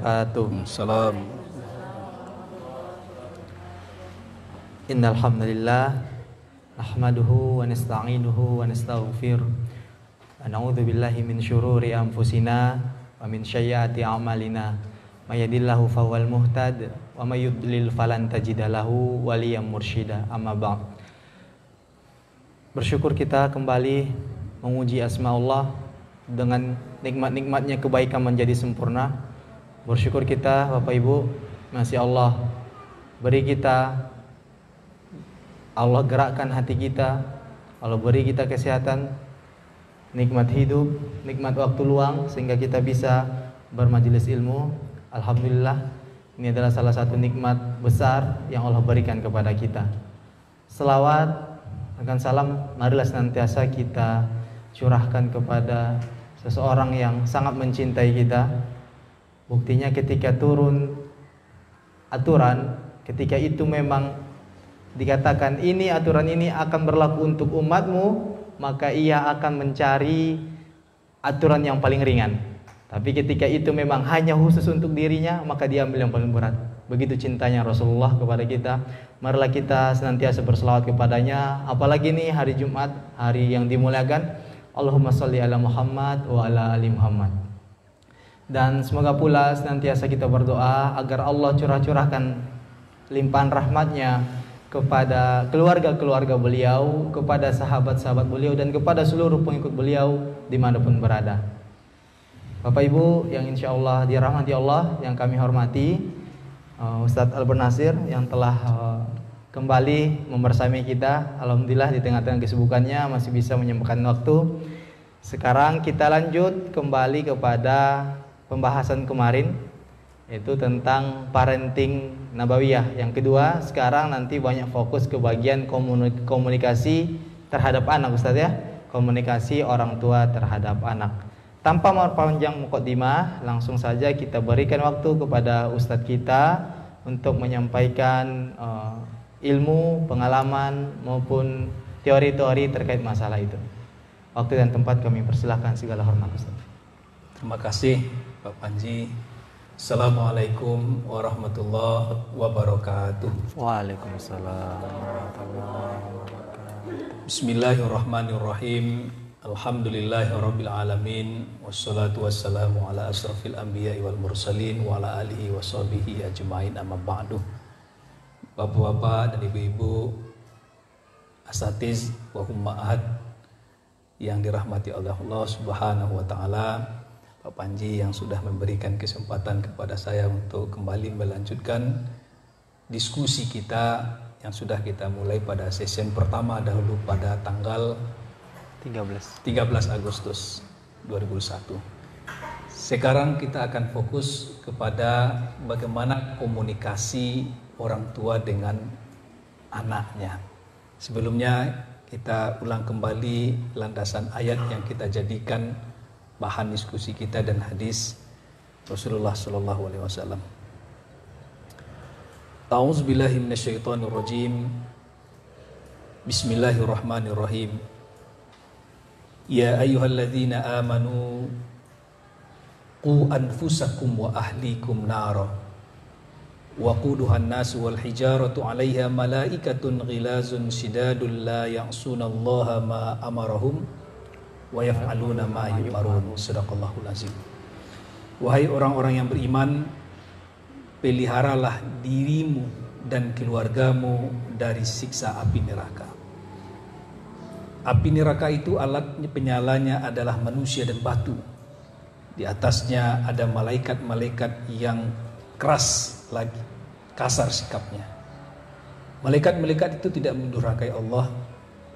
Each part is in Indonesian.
wabarakatuh. Salam. Innal hamdalillah nahmaduhu wa nasta'inuhu wa nastaghfiruh wa na'udzu billahi min syururi anfusina wa min sayyiati a'malina. May yahdihillahu fahuwal muhtad wa may yudlil falan tajida lahu waliyyan mursyida. Amma ba'd. Bersyukur kita kembali menguji asma Allah dengan nikmat-nikmatnya kebaikan menjadi sempurna. Bersyukur kita Bapak Ibu, masih Allah beri kita, Allah gerakkan hati kita, Allah beri kita kesehatan, nikmat hidup, nikmat waktu luang sehingga kita bisa bermajelis ilmu. Alhamdulillah, ini adalah salah satu nikmat besar yang Allah berikan kepada kita. Selawat dan salam marilah senantiasa kita curahkan kepada seseorang yang sangat mencintai kita. Buktinya ketika turun aturan, ketika itu memang dikatakan ini aturan ini akan berlaku untuk umatmu, maka ia akan mencari aturan yang paling ringan. Tapi ketika itu memang hanya khusus untuk dirinya, maka dia ambil yang paling berat. Begitu cintanya Rasulullah kepada kita. Marilah kita senantiasa berselawat kepadanya. Apalagi ini hari Jumat, hari yang dimuliakan. Allahumma sholli ala Muhammad wa ala ali Muhammad. Dan semoga pula senantiasa kita berdoa agar Allah curahkan limpahan rahmatnya kepada keluarga-keluarga beliau, kepada sahabat-sahabat beliau, dan kepada seluruh pengikut beliau dimanapun berada. Bapak Ibu yang insya Allah dirahmati Allah, yang kami hormati, Ustadz Albert Nasir yang telah kembali membersamai kita. Alhamdulillah di tengah-tengah kesibukannya masih bisa menyempatkan waktu. Sekarang kita lanjut kembali kepada pembahasan kemarin, yaitu tentang parenting nabawiyah. Yang kedua, sekarang nanti banyak fokus ke bagian komunikasi terhadap anak, Ustaz ya. Komunikasi orang tua terhadap anak. Tanpa memperpanjang mukadimah, langsung saja kita berikan waktu kepada Ustadz kita untuk menyampaikan ilmu, pengalaman maupun teori-teori terkait masalah itu. Waktu dan tempat kami persilahkan, segala hormat Ustaz. Terima kasih Pak Panji. Assalamualaikum warahmatullahi wabarakatuh. Waalaikumsalam warahmatullahi wabarakatuh. Bismillahirrahmanirrahim. Alhamdulillahirabbil alamin. Wassalatu wassalamu ala asrafil anbiya'i wal mursalin wa ala alihi washabihi ajmain, amma ba'du. Bapak-bapak dan ibu-ibu, asatiz wa ummahat yang dirahmati oleh Allah Subhanahu wa taala, Pak Panji yang sudah memberikan kesempatan kepada saya untuk kembali melanjutkan diskusi kita yang sudah kita mulai pada session pertama dahulu pada tanggal 13 Agustus 2001. Sekarang kita akan fokus kepada bagaimana komunikasi orang tua dengan anaknya. Sebelumnya kita ulang kembali landasan ayat yang kita jadikan bahan diskusi kita dan hadis Rasulullah sallallahu alaihi wasallam. A'udzubillahi minasyaitonirrajim. Bismillahirrahmanirrahim. Ya ayyuhalladzina amanu qu anfusakum wa ahlikum nara waquduhan nasu wal hijaratu 'alaiha malaikatun ghilazun shidadul la ya'sunallaha ma amarahum wa yaf'aluna ma yu'marun. Shadaqallahul azim. Wahai orang-orang yang beriman, peliharalah dirimu dan keluargamu dari siksa api neraka. Api neraka itu alatnya penyalanya adalah manusia dan batu. Di atasnya ada malaikat-malaikat yang keras lagi, kasar sikapnya. Malaikat-malaikat itu tidak mendurhakai Allah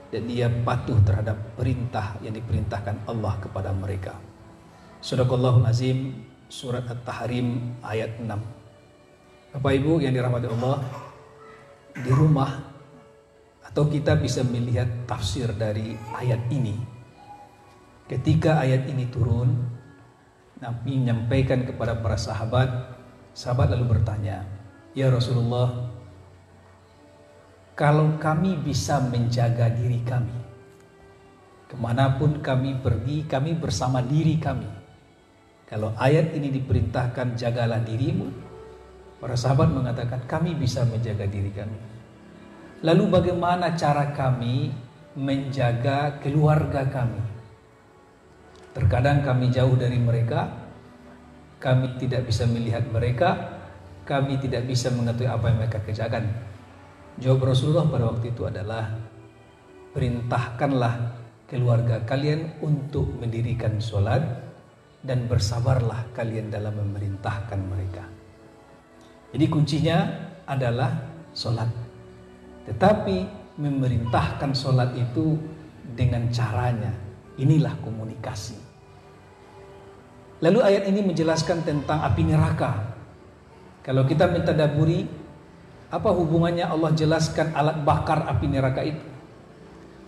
dan dia patuh terhadap perintah yang diperintahkan Allah kepada mereka. Shadaqallahul azim, surat At-Tahrim ayat 6. Bapak Ibu yang dirahmati Allah, di rumah atau kita bisa melihat tafsir dari ayat ini. Ketika ayat ini turun, Nabi menyampaikan kepada para sahabat. Sahabat lalu bertanya, "Ya Rasulullah, kalau kami bisa menjaga diri kami, kemanapun kami pergi, kami bersama diri kami, Kalau ayat ini diperintahkan jagalah dirimu, para sahabat mengatakan kami bisa menjaga diri kami. Lalu bagaimana cara kami menjaga keluarga kami? Terkadang kami jauh dari mereka, kami tidak bisa melihat mereka, kami tidak bisa mengetahui apa yang mereka kerjakan. Jawab Rasulullah pada waktu itu adalah, perintahkanlah keluarga kalian untuk mendirikan sholat dan bersabarlah kalian dalam memerintahkan mereka. Jadi kuncinya adalah sholat. Tetapi memerintahkan sholat itu dengan caranya, inilah komunikasi. Lalu ayat ini menjelaskan tentang api neraka. Kalau kita mentadaburi, apa hubungannya Allah jelaskan alat bakar api neraka itu?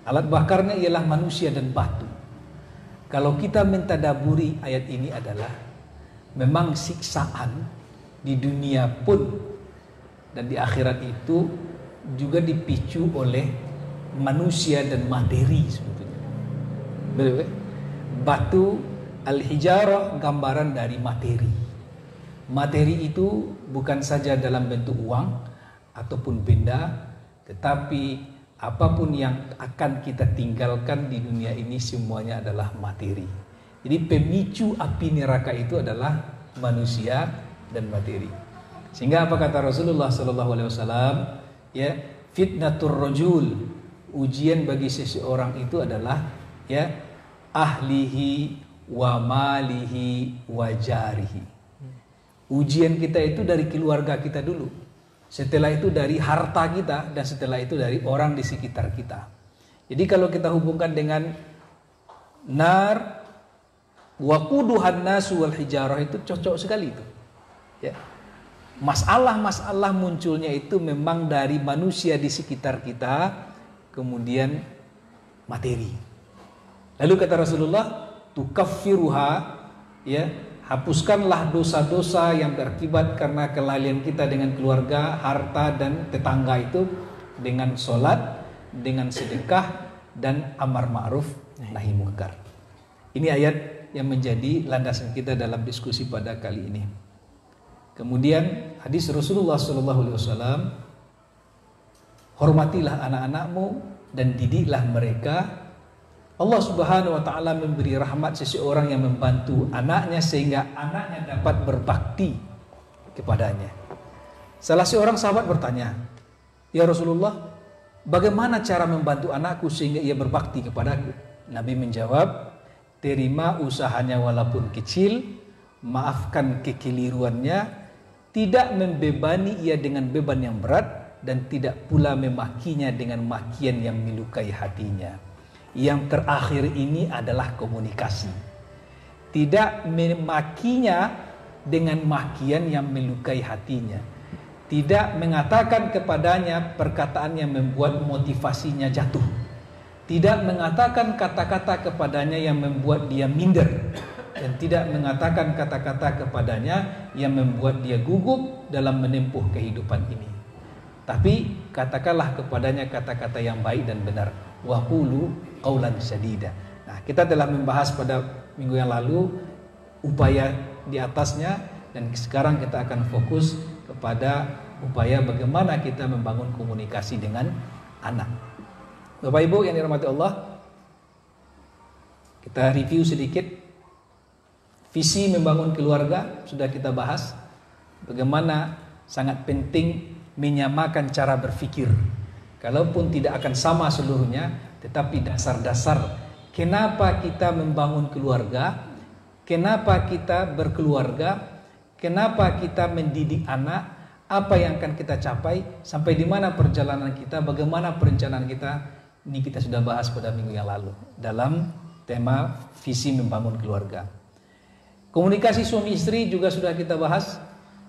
Alat bakarnya ialah manusia dan batu. Kalau kita mentadaburi ayat ini adalah memang siksaan di dunia pun dan di akhirat itu juga dipicu oleh manusia dan materi sebetulnya. Betul? Batu al-hijarah gambaran dari materi. Materi itu bukan saja dalam bentuk uang ataupun benda, tetapi apapun yang akan kita tinggalkan di dunia ini semuanya adalah materi. Jadi pemicu api neraka itu adalah manusia dan materi. Sehingga apa kata Rasulullah sallallahu alaihi wasallam, ya, fitnatur rajul, ujian bagi seseorang itu adalah ya ahlihi wa malihi wa jarihi. Ujian kita itu dari keluarga kita dulu. Setelah itu dari harta kita, dan setelah itu dari orang di sekitar kita. Jadi kalau kita hubungkan dengan nar waquduhan nasu wal hijarah, itu cocok sekali itu. Ya. Masalah-masalah munculnya itu memang dari manusia di sekitar kita, kemudian materi. Lalu kata Rasulullah, tukaffiruha, ya, hapuskanlah dosa-dosa yang berakibat karena kelalaian kita dengan keluarga, harta dan tetangga itu dengan sholat, dengan sedekah dan amar ma'ruf nahi munkar. Ini ayat yang menjadi landasan kita dalam diskusi pada kali ini. Kemudian hadis Rasulullah SAW, hormatilah anak-anakmu dan didiklah mereka. Allah Subhanahu wa taala memberi rahmat seseorang yang membantu anaknya sehingga anaknya dapat berbakti kepadanya. Salah seorang sahabat bertanya, "Ya Rasulullah, bagaimana cara membantu anakku sehingga ia berbakti kepadaku?" Nabi menjawab, "Terima usahanya walaupun kecil, maafkan kekeliruannya, tidak membebani ia dengan beban yang berat dan tidak pula memakinya dengan makian yang melukai hatinya." Yang terakhir ini adalah komunikasi. Tidak memakinya dengan makian yang melukai hatinya. Tidak mengatakan kepadanya perkataan yang membuat motivasinya jatuh. Tidak mengatakan kata-kata kepadanya yang membuat dia minder. Dan tidak mengatakan kata-kata kepadanya yang membuat dia gugup dalam menempuh kehidupan ini. Tapi katakanlah kepadanya kata-kata yang baik dan benar. Wa qulu qaulan sadida. Nah, kita telah membahas pada minggu yang lalu upaya di atasnya, dan sekarang kita akan fokus kepada upaya bagaimana kita membangun komunikasi dengan anak. Bapak Ibu yang dirahmati Allah, kita review sedikit. Visi membangun keluarga sudah kita bahas. Bagaimana sangat penting menyamakan cara berpikir. Kalaupun tidak akan sama seluruhnya, tetapi dasar-dasar kenapa kita membangun keluarga, kenapa kita berkeluarga, kenapa kita mendidik anak, apa yang akan kita capai, sampai di mana perjalanan kita, bagaimana perencanaan kita, ini kita sudah bahas pada minggu yang lalu dalam tema visi membangun keluarga. Komunikasi suami istri juga sudah kita bahas,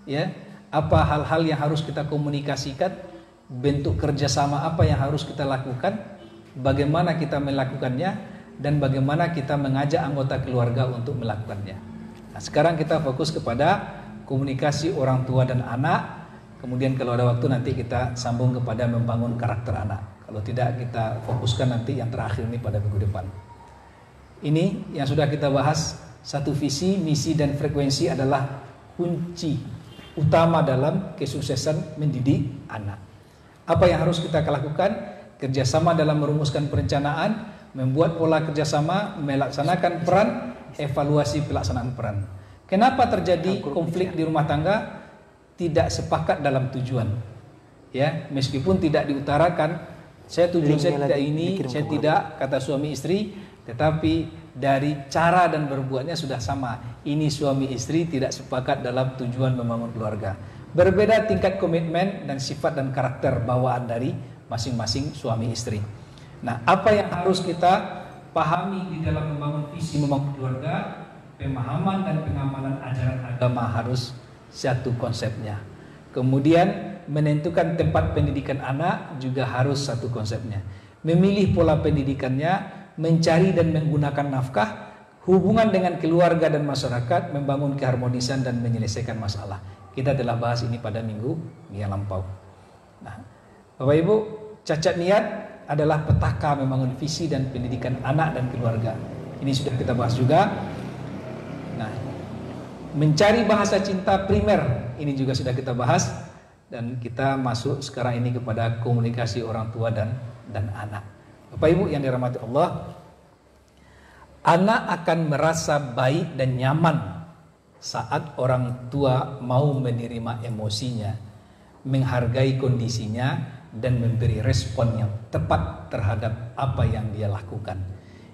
ya, apa hal-hal yang harus kita komunikasikan, bentuk kerjasama apa yang harus kita lakukan, bagaimana kita melakukannya, dan bagaimana kita mengajak anggota keluarga untuk melakukannya. Nah, sekarang kita fokus kepada komunikasi orang tua dan anak. Kemudian kalau ada waktu nanti kita sambung kepada membangun karakter anak. Kalau tidak, kita fokuskan nanti yang terakhir ini pada minggu depan. Ini yang sudah kita bahas Satu visi, misi, dan frekuensi adalah kunci utama dalam kesuksesan mendidik anak. Apa yang harus kita lakukan? Kerjasama dalam merumuskan perencanaan, membuat pola kerjasama, melaksanakan peran, evaluasi pelaksanaan peran. Kenapa terjadi konflik di rumah tangga? Tidak sepakat dalam tujuan. Ya, meskipun tidak diutarakan, saya tujuan saya tidak ini, saya tidak, kata suami istri, tetapi dari cara dan berbuatnya sudah sama. Ini suami istri tidak sepakat dalam tujuan membangun keluarga. Berbeda tingkat komitmen dan sifat dan karakter bawaan dari masing-masing suami istri. Nah, apa yang harus kita pahami di dalam membangun visi membangun keluarga? Pemahaman dan pengamalan ajaran agama harus satu konsepnya. Kemudian menentukan tempat pendidikan anak juga harus satu konsepnya. Memilih pola pendidikannya, mencari dan menggunakan nafkah, hubungan dengan keluarga dan masyarakat, membangun keharmonisan dan menyelesaikan masalah. Kita telah bahas ini pada minggu yang lampau. Nah, Bapak Ibu, cacat niat adalah petaka membangun visi dan pendidikan anak dan keluarga. Ini sudah kita bahas juga. Nah, mencari bahasa cinta primer, ini juga sudah kita bahas. Dan kita masuk sekarang ini kepada komunikasi orang tua dan anak. Bapak Ibu yang dirahmati Allah, anak akan merasa baik dan nyaman saat orang tua mau menerima emosinya, menghargai kondisinya, dan memberi respon yang tepat terhadap apa yang dia lakukan.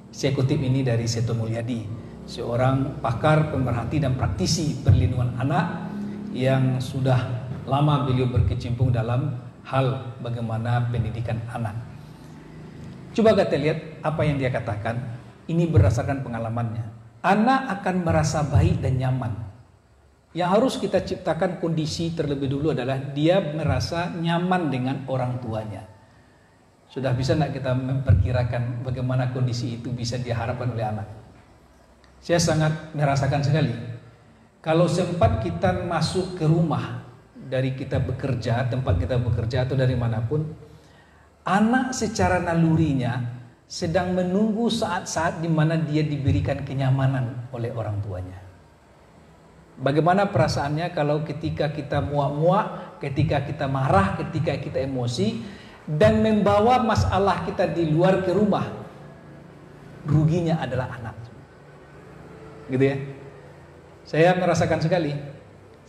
Saya kutip ini dari Seto Mulyadi, seorang pakar, pemerhati, dan praktisi perlindungan anak yang sudah lama beliau berkecimpung dalam hal bagaimana pendidikan anak. Coba kita lihat apa yang dia katakan. Ini berdasarkan pengalamannya. Anak akan merasa baik dan nyaman. Yang harus kita ciptakan kondisi terlebih dulu adalah dia merasa nyaman dengan orang tuanya. Sudah bisa tidak kita memperkirakan bagaimana kondisi itu bisa diharapkan oleh anak? Saya sangat merasakan sekali. Kalau sempat kita masuk ke rumah dari kita bekerja, tempat kita bekerja atau dari manapun, anak secara nalurinya sedang menunggu saat-saat di mana dia diberikan kenyamanan oleh orang tuanya. Bagaimana perasaannya kalau ketika kita muak-muak, ketika kita marah, ketika kita emosi, dan membawa masalah kita di luar ke rumah, ruginya adalah anak. Gitu ya. Saya merasakan sekali.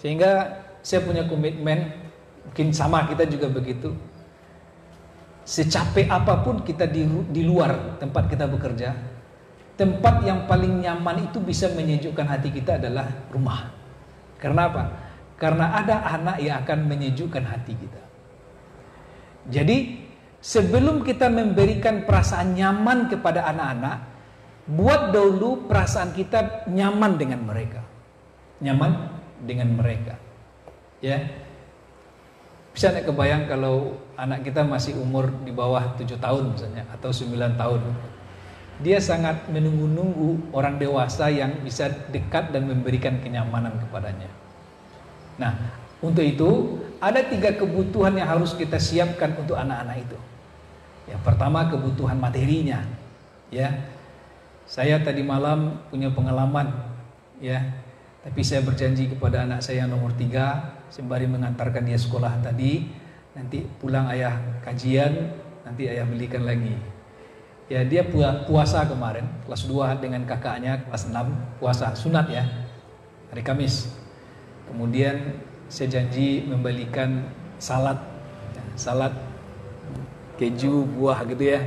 Sehingga saya punya komitmen, mungkin sama kita juga begitu. Secapek apapun kita di luar tempat kita bekerja, tempat yang paling nyaman itu bisa menyejukkan hati kita adalah rumah. Karena apa? Karena ada anak yang akan menyejukkan hati kita. Jadi sebelum kita memberikan perasaan nyaman kepada anak-anak, buat dahulu perasaan kita nyaman dengan mereka. Nyaman dengan mereka. Ya, bisa nek kebayang kalau anak kita masih umur di bawah 7 tahun misalnya atau 9 tahun. Dia sangat menunggu-nunggu orang dewasa yang bisa dekat dan memberikan kenyamanan kepadanya. Nah, untuk itu ada 3 kebutuhan yang harus kita siapkan untuk anak-anak itu. Yang pertama, kebutuhan materinya. Ya, saya tadi malam punya pengalaman. Ya, tapi saya berjanji kepada anak saya yang nomor 3, sembari mengantarkan dia sekolah tadi, nanti pulang ayah kajian, nanti ayah belikan lagi. Ya, dia puasa kemarin, kelas 2 dengan kakaknya, kelas 6, puasa sunat ya, hari Kamis. Kemudian saya janji membelikan salad keju, buah gitu ya.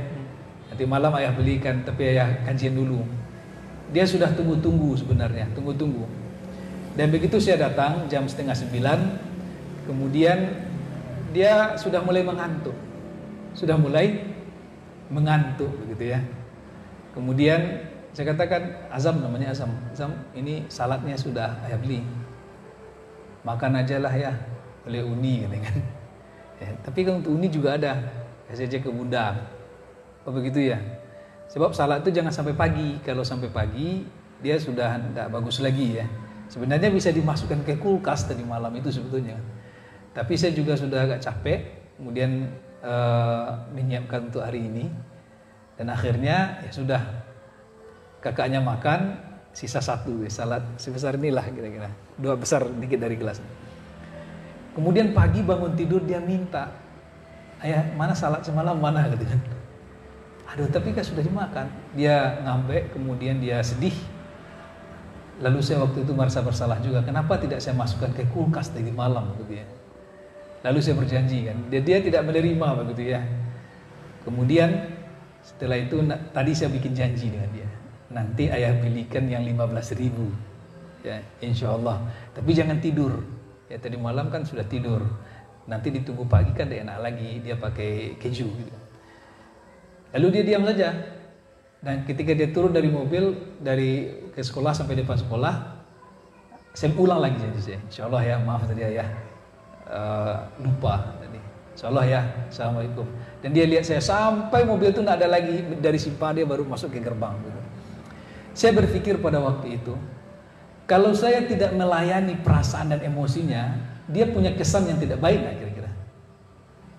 Nanti malam ayah belikan, tapi ayah kajian dulu. Dia sudah tunggu-tunggu sebenarnya, tunggu-tunggu. Dan begitu saya datang jam 8:30, kemudian dia sudah mulai mengantuk. Begitu ya. Kemudian saya katakan, Azam namanya Azam, ini saladnya sudah ayah beli. Makan aja lah ya, oleh Uni gitu kan. Ya, tapi kan untuk Uni juga ada, kasih aja ke Bunda. Oh begitu ya. Sebab salad itu jangan sampai pagi. Kalau sampai pagi dia sudah tidak bagus lagi ya. Sebenarnya bisa dimasukkan ke kulkas tadi malam itu sebetulnya. Tapi saya juga sudah agak capek, kemudian menyiapkan untuk hari ini. Dan akhirnya ya sudah, kakaknya makan, sisa satu, salad sebesar inilah kira-kira, 2 besar dikit dari gelas. Kemudian pagi bangun tidur dia minta, ayah mana salad semalam mana gitu kan. Aduh tapi kan sudah dimakan. Dia ngambek, kemudian dia sedih. Lalu saya waktu itu merasa bersalah juga, kenapa tidak saya masukkan ke kulkas tadi malam begitu ya. Lalu saya berjanji kan, dia tidak menerima begitu ya. Kemudian setelah itu tadi saya bikin janji dengan dia, nanti ayah belikan yang 15.000 ya, insya Allah. Tapi jangan tidur ya, tadi malam kan sudah tidur, nanti ditunggu pagi kan dia enak lagi, dia pakai keju gitu. Lalu dia diam saja. Dan ketika dia turun dari mobil, dari ke sekolah sampai depan sekolah, saya ulang lagi janji saya, insya Allah ya, maaf tadi ayah lupa tadi, insya Allah ya, assalamualaikum. Dan dia lihat saya sampai mobil itu tidak ada lagi, dari simpang dia baru masuk ke gerbang gitu. Saya berpikir pada waktu itu, kalau saya tidak melayani perasaan dan emosinya, dia punya kesan yang tidak baik lah kira-kira.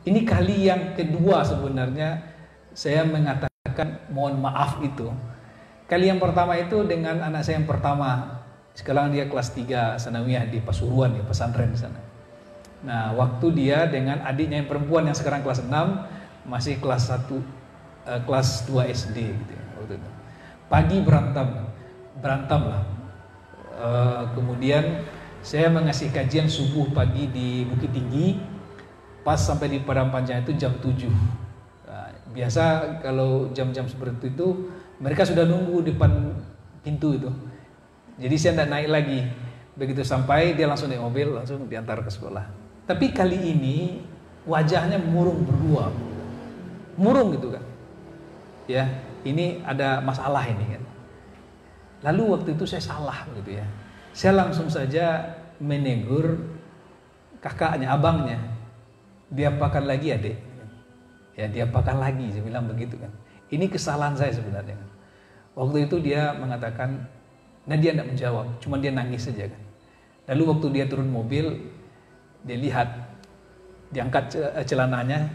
Ini kali yang kedua sebenarnya saya mengatakan mohon maaf itu. Kali yang pertama itu dengan anak saya yang pertama. Sekarang dia kelas 3 sanawiyah di Pasuruan ya, pesantren di sana. Nah, waktu dia dengan adiknya yang perempuan yang sekarang kelas 6 masih kelas 1 kelas 2 SD gitu ya, waktu itu. Pagi berantem lah. Kemudian saya mengasih kajian subuh pagi di Bukit Tinggi. Pas sampai di Padang Panjang itu jam 7. Biasa kalau jam-jam seperti itu mereka sudah nunggu depan pintu itu. Jadi saya tidak naik lagi. Begitu sampai dia langsung naik mobil, langsung diantar ke sekolah. Tapi kali ini wajahnya murung berdua. Murung gitu kan. Ya, ini ada masalah ini kan. Lalu waktu itu saya salah gitu ya. Saya langsung saja menegur kakaknya, abangnya. Diapakan lagi adik? Ya diapakan lagi, saya bilang begitu kan. Ini kesalahan saya sebenarnya kan. Waktu itu dia mengatakan, nah dia tidak menjawab, cuma dia nangis saja kan. Lalu waktu dia turun mobil, dia lihat, diangkat celananya,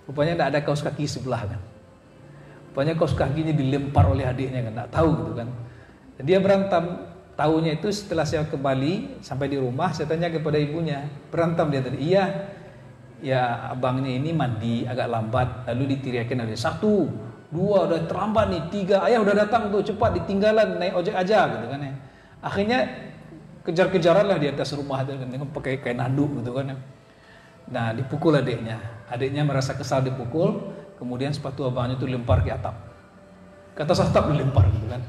rupanya tidak ada kaos kaki sebelah kan. Rupanya kaos kakinya dilempar oleh adiknya kan, tidak tahu gitu kan. Dan dia berantem, tahunya itu setelah saya kembali sampai di rumah, saya tanya kepada ibunya, berantem dia tadi, iya. Ya abangnya ini mandi agak lambat, lalu diteriakin ada 1, 2 udah terlambat nih, 3 ayah udah datang tuh cepat ditinggalan naik ojek aja gitu kan ya. Akhirnya kejar-kejaran lah di atas rumah itu dengan pakai kain handuk gitu kan ya. Nah dipukul adiknya merasa kesal dipukul, kemudian sepatu abangnya itu lempar ke atap, ke atas atap dilempar gitu kan.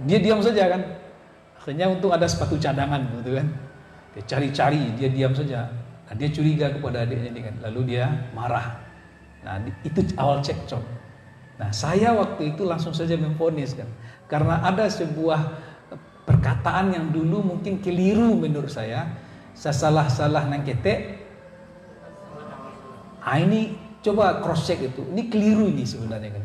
Dia diam saja kan, akhirnya untung ada sepatu cadangan gitu kan. Dia cari-cari, dia diam saja. Nah, dia curiga kepada adiknya ini kan, lalu dia marah. Nah, itu awal cekcok. Nah, saya waktu itu langsung saja memvonis kan, karena ada sebuah perkataan yang dulu mungkin keliru menurut saya salah nang ketek. Ini coba cross check itu, ini keliru ini sebenarnya kan.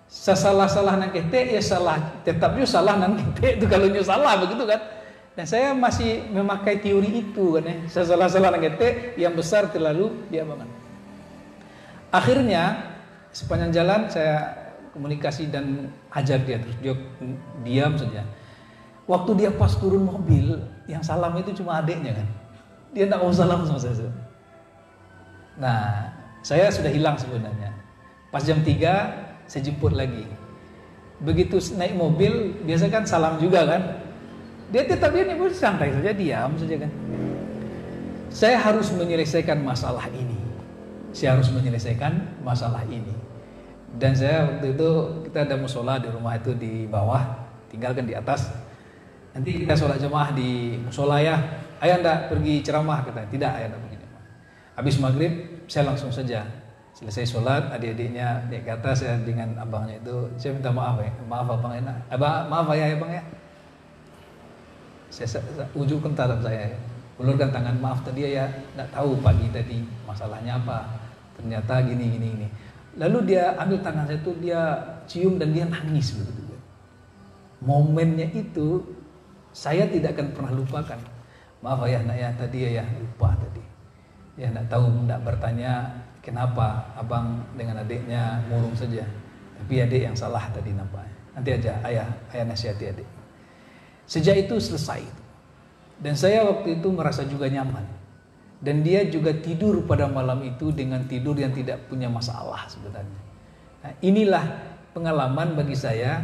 Salah nang ketek ya salah, tetap juga salah nang ketek itu kalau salah begitu kan. Dan saya masih memakai teori itu kan ya. Salah nangete yang besar terlalu diapakan. Akhirnya sepanjang jalan saya komunikasi dan ajar dia, terus dia diam saja. Waktu dia pas turun mobil, yang salam itu cuma adiknya kan. Dia tidak mau salam sama saya. Nah, saya sudah hilang sebenarnya. Pas jam 3 saya jemput lagi. Begitu naik mobil, biasa kan salam juga kan. Dia tetap ini pun santai saja, diam saja kan. Saya harus menyelesaikan masalah ini. Dan saya waktu itu kita ada musola di rumah itu di bawah, tinggalkan di atas. Nanti kita sholat jemaah di musola ya. Ayah enggak pergi ceramah kata. Tidak, ayah enggak pergi ceramah. Habis maghrib saya langsung saja selesai sholat, adik-adiknya naik ke atas, saya dengan abangnya itu saya minta maaf ya, maaf abang enak, maaf ayah bang ya. Saya ujukkan tangan saya, ulurkan tangan, maaf tadi ya tidak tahu pagi tadi masalahnya apa, ternyata gini. Lalu dia ambil tangan saya itu, dia cium dan dia nangis begitu. Momennya itu saya tidak akan pernah lupakan. Maaf ayah, nak ya tadi ya lupa tadi. Ya tidak tahu, tidak bertanya kenapa abang dengan adiknya murung saja, tapi adik yang salah tadi nampaknya. Nanti aja ayah nasihati adik. Sejak itu selesai. Dan saya waktu itu merasa juga nyaman. Dan dia juga tidur pada malam itu dengan tidur yang tidak punya masalah sebenarnya. Nah, inilah pengalaman bagi saya.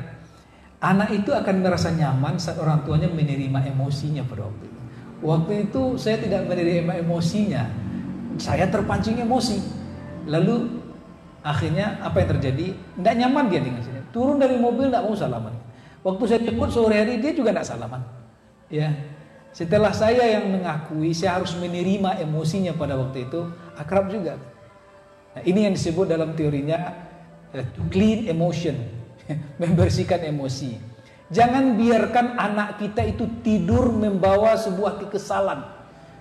Anak itu akan merasa nyaman saat orang tuanya menerima emosinya pada waktu itu. Waktu itu saya tidak menerima emosinya. Saya terpancing emosi. Lalu akhirnya apa yang terjadi? Tidak nyaman dia dengan saya. Turun dari mobil tidak mau salaman. Waktu saya jemput sore hari dia juga tidak salaman. Ya. Setelah saya yang mengakui saya harus menerima emosinya pada waktu itu, akrab juga. Nah, ini yang disebut dalam teorinya to clean emotion, membersihkan emosi. Jangan biarkan anak kita itu tidur membawa sebuah kekesalan.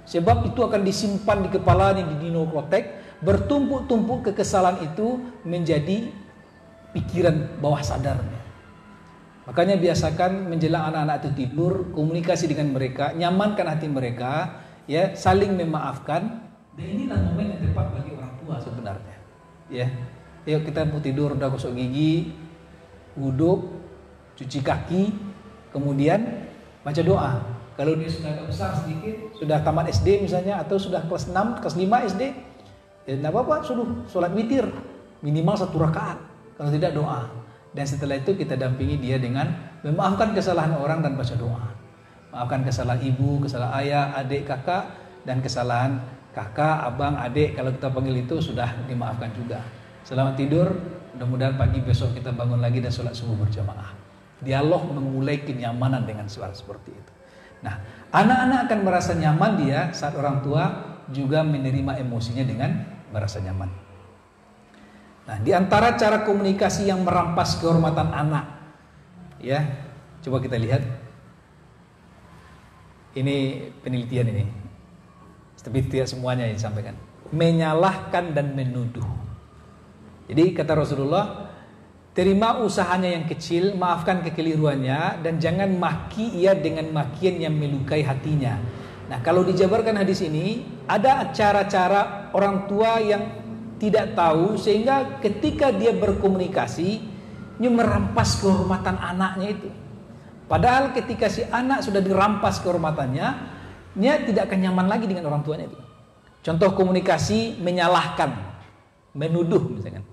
Sebab itu akan disimpan di kepalanya di dinokortek, bertumpuk-tumpuk kekesalan itu menjadi pikiran bawah sadarnya. Makanya biasakan menjelang anak-anak itu tidur, komunikasi dengan mereka, nyamankan hati mereka, ya, saling memaafkan. Dan inilah momen yang tepat bagi orang tua sebenarnya. Ya, yuk kita mau tidur, udah gosok gigi, wudhu, cuci kaki, kemudian baca doa. Kalau dia sudah agak besar sedikit, sudah tamat SD misalnya, atau sudah kelas 6, kelas 5 SD, ya tidak apa-apa, suruh sholat witir minimal 1 rakaat. Kalau tidak doa. Dan setelah itu kita dampingi dia dengan memaafkan kesalahan orang dan baca doa. Maafkan kesalahan ibu, kesalahan ayah, adik, kakak, dan kesalahan kakak, abang, adik. Kalau kita panggil itu sudah dimaafkan juga. Selamat tidur, mudah-mudahan pagi besok kita bangun lagi dan sholat subuh berjamaah. Dialog memulai kenyamanan dengan suara seperti itu. Nah, anak-anak akan merasa nyaman dia saat orang tua juga menerima emosinya dengan merasa nyaman. Nah, di antara cara komunikasi yang merampas kehormatan anak, ya, coba kita lihat. Ini penelitian ini, tapi tidak semuanya yang disampaikan. Menyalahkan dan menuduh. Jadi kata Rasulullah, terima usahanya yang kecil, maafkan kekeliruannya, dan jangan maki ia dengan makian yang melukai hatinya. Nah, kalau dijabarkan hadis ini, ada cara-cara orang tua yang tidak tahu sehingga ketika dia berkomunikasi ini merampas kehormatan anaknya itu. Padahal ketika si anak sudah dirampas kehormatannya, dia tidak akan nyaman lagi dengan orang tuanya itu. Contoh komunikasi menyalahkan, menuduh misalkan.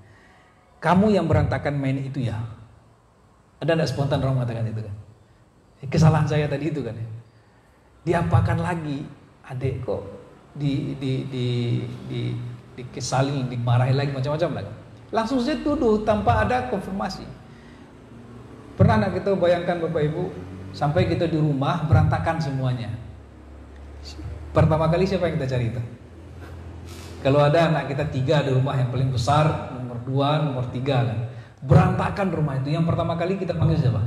Kamu yang berantakan main itu ya. Ada enggak spontan orang mengatakan itu kan? Kesalahan saya tadi itu kan ya. Diapakan lagi adik kok dikesalin, dimarahin lagi macam-macam lagi. Langsung saja tuduh tanpa ada konfirmasi. Pernah nak kita bayangkan Bapak Ibu, sampai kita di rumah berantakan semuanya. Pertama kali siapa yang kita cari itu? Kalau ada anak kita 3 di rumah yang paling besar, nomor 2, nomor 3 kan. Berantakan rumah itu, yang pertama kali kita panggil siapa?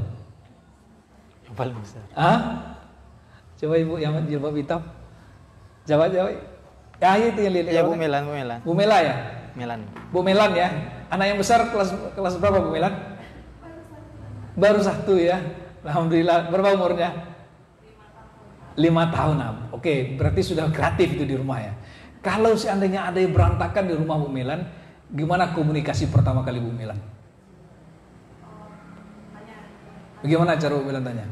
Yang paling besar. Coba Ibu yang jilbab hitam. Jawab. Ya itu yang lihat. Ya Bu Melan. Bu Mela ya? Melan. Bu Melan ya. Anak yang besar kelas berapa Bu Melan? Baru 1 ya. Alhamdulillah. Berapa umurnya? 5 tahun. Oke, berarti sudah kreatif itu di rumah ya. Kalau seandainya ada yang berantakan di rumah Bu Melan, gimana komunikasi pertama kali Bu Melan? Bagaimana cara Bu Melan tanya?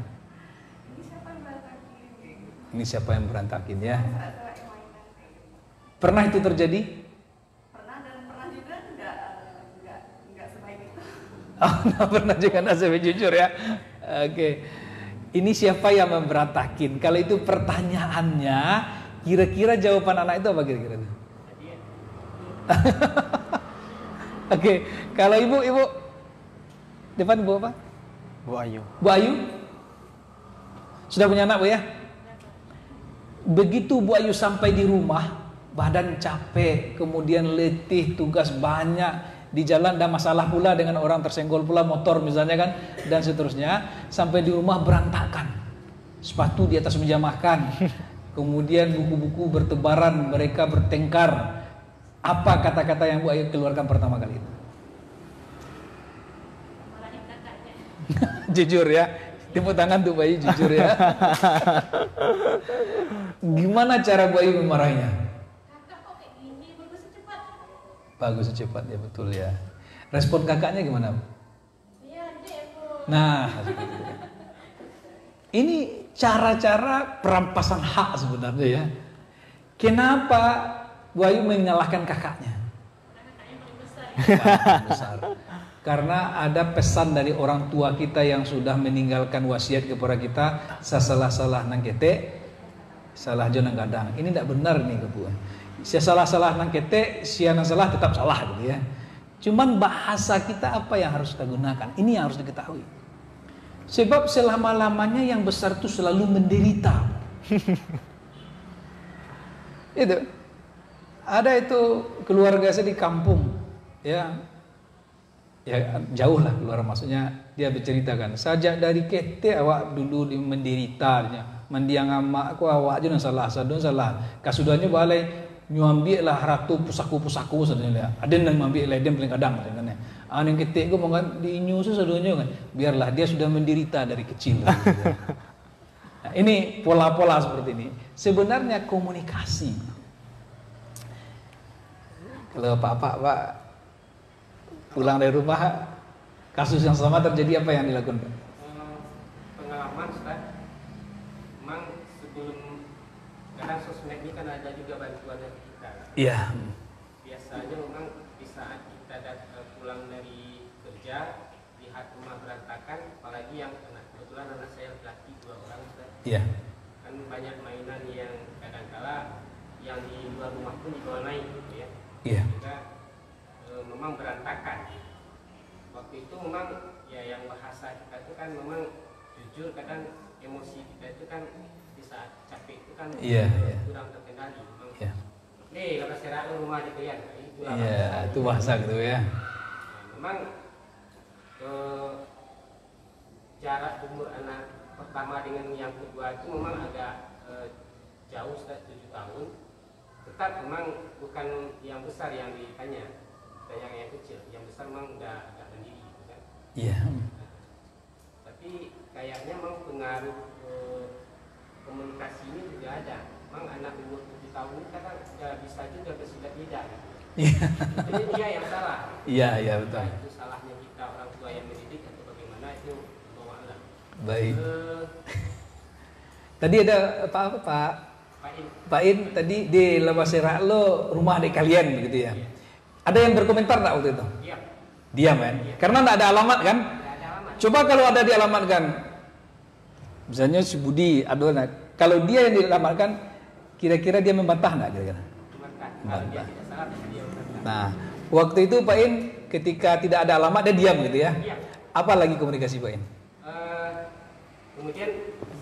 Ini siapa yang berantakin ya? Pernah itu terjadi? Pernah, dan pernah juga enggak sebaik itu. Pernah juga nasib jujur ya. Oke. Ini siapa yang memberantakin? Kalau itu pertanyaannya, kira-kira jawaban anak itu apa kira-kira itu? Oke, kalau ibu depan ibu apa? Bu Ayu. Bu Ayu? Sudah punya anak Bu ya? Begitu Bu Ayu sampai di rumah, badan capek, kemudian letih, tugas banyak, di jalan ada masalah pula dengan orang, tersenggol pula motor misalnya kan, dan seterusnya, sampai di rumah berantakan, sepatu di atas meja makan, kemudian buku-buku bertebaran, mereka bertengkar. Apa kata-kata yang Bu Ayu keluarkan pertama kali itu? Jujur ya, tepuk tangan tuh Bu Ayu, jujur ya. Gimana cara Bu Ayu memarahinya? Bagus secepat ya, betul ya. Respon kakaknya gimana? Iya, dia Nah, ini cara-cara perampasan hak sebenarnya ya. Kenapa Bu Ayu menyalahkan kakaknya? Besar. Karena ada pesan dari orang tua kita yang sudah meninggalkan wasiat kepada kita, salah-salah nang kete, salah jo nang gadang. Ini tidak benar nih Bu. Salah-salah nang kete, sia nang salah tetap salah gitu ya. Cuman bahasa kita apa yang harus kita gunakan? Ini yang harus diketahui. Sebab selama-lamanya yang besar itu selalu menderita. Itu. Ada itu keluarga saya di kampung, ya jauh lah keluar, maksudnya dia berceritakan sajak dari kete awak dulu menderitanya mendiang amak aku awak aja salah sadun salah kasudahnya balai nyuambil lah ratu pusaku sadunnya ada yang ngambil ledem paling kadang kan ya yang kete aku mau diinyu sadunnya kan biarlah dia sudah menderita dari kecil. Nah, ini pola-pola seperti ini sebenarnya komunikasi. Kalau Pak pulang dari rumah, kasus yang sama terjadi, apa yang dilakukan Pak? Pengalaman Ustaz, memang sebelum kadang sosmed ini kan ada juga bantuan dari kita. Iya. Biasanya memang di saat kita pulang dari kerja, lihat rumah berantakan, apalagi yang kebetulan anak saya laki 2 orang Ustaz. Iya. Kan banyak mainan yang kadang-kala yang di luar rumah pun dibawa naik gitu ya. Iya. Juga memang berantakan. Waktu itu memang ya yang bahasa kita itu kan memang jujur kadang emosi kita itu kan di saat capek itu kan kurang terkendali. Iya. Nih kalau serak rumah gitu ya. Iya, itu bahasa gitu ya. Nah, memang jarak umur anak pertama dengan yang kedua itu memang agak jauh, sudah 7 tahun. Tetap memang bukan yang besar yang ditanya, yang kecil. Yang besar memang udah agak mandiri, kan? Iya. Tapi kayaknya memang pengaruh komunikasi ini juga ada. Memang anak umur 7 tahun ini kadang sudah bisa juga bersilat lidah. Iya. Itu dia yang salah. Iya betul. Nah, itu salahnya kita orang tua yang mendidik atau bagaimana itu bawa Allah. Baik. Tadi ada Pak In tadi di Lewasera lo rumah adik kalian begitu ya. Iya. Ada yang berkomentar tak waktu itu? Diam. Diam kan? Iya. Karena tidak ada alamat kan? Tidak ada alamat. Coba kalau ada dialamatkan, misalnya si Budi Abdul, kalau dia yang dialamatkan, kira-kira dia membantah nggak kira-kira? Kalau dia tidak salah, dia membantah. Nah, waktu itu Pak In ketika tidak ada alamat dia diam gitu ya? Diam. Apa lagi komunikasi Pak In? Kemudian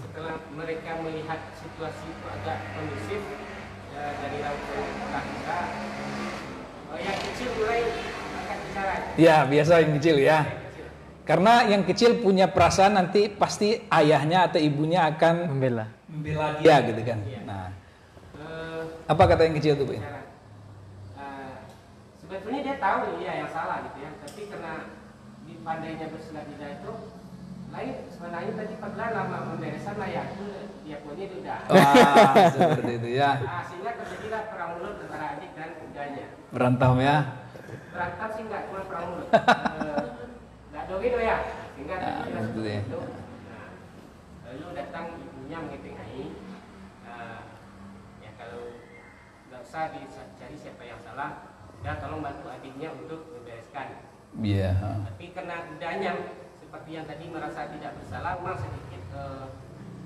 setelah mereka melihat situasi itu agak kondusif dari raut kita, yang kecil mulai akan bicara. Ya biasa yang kecil ya. Karena yang kecil punya perasaan nanti pasti ayahnya atau ibunya akan membela dia gitu kan. Iya. Nah, apa kata yang kecil tuh Pak In? Sebetulnya dia tahu ya yang salah gitu ya, tapi karena di pandainya bersilat lidah itu lain sebenarnya tadi padahal lama pemberesan lah ya dia punya udah. Wah, seperti itu ya. Sehingga terjadilah perang mulut antara adik dan budanya. Berantem ya. Berantem sih enggak cuma perang mulut. Enggak dogi ya. Sehingga terjadilah seperti itu. Nah, lalu datang ibunya mengetengahi. Ya kalau nggak usah dicari siapa yang salah, udah tolong bantu adiknya untuk membereskan. Iya. Tapi karena budanya seperti yang tadi merasa tidak bersalah, memang sedikit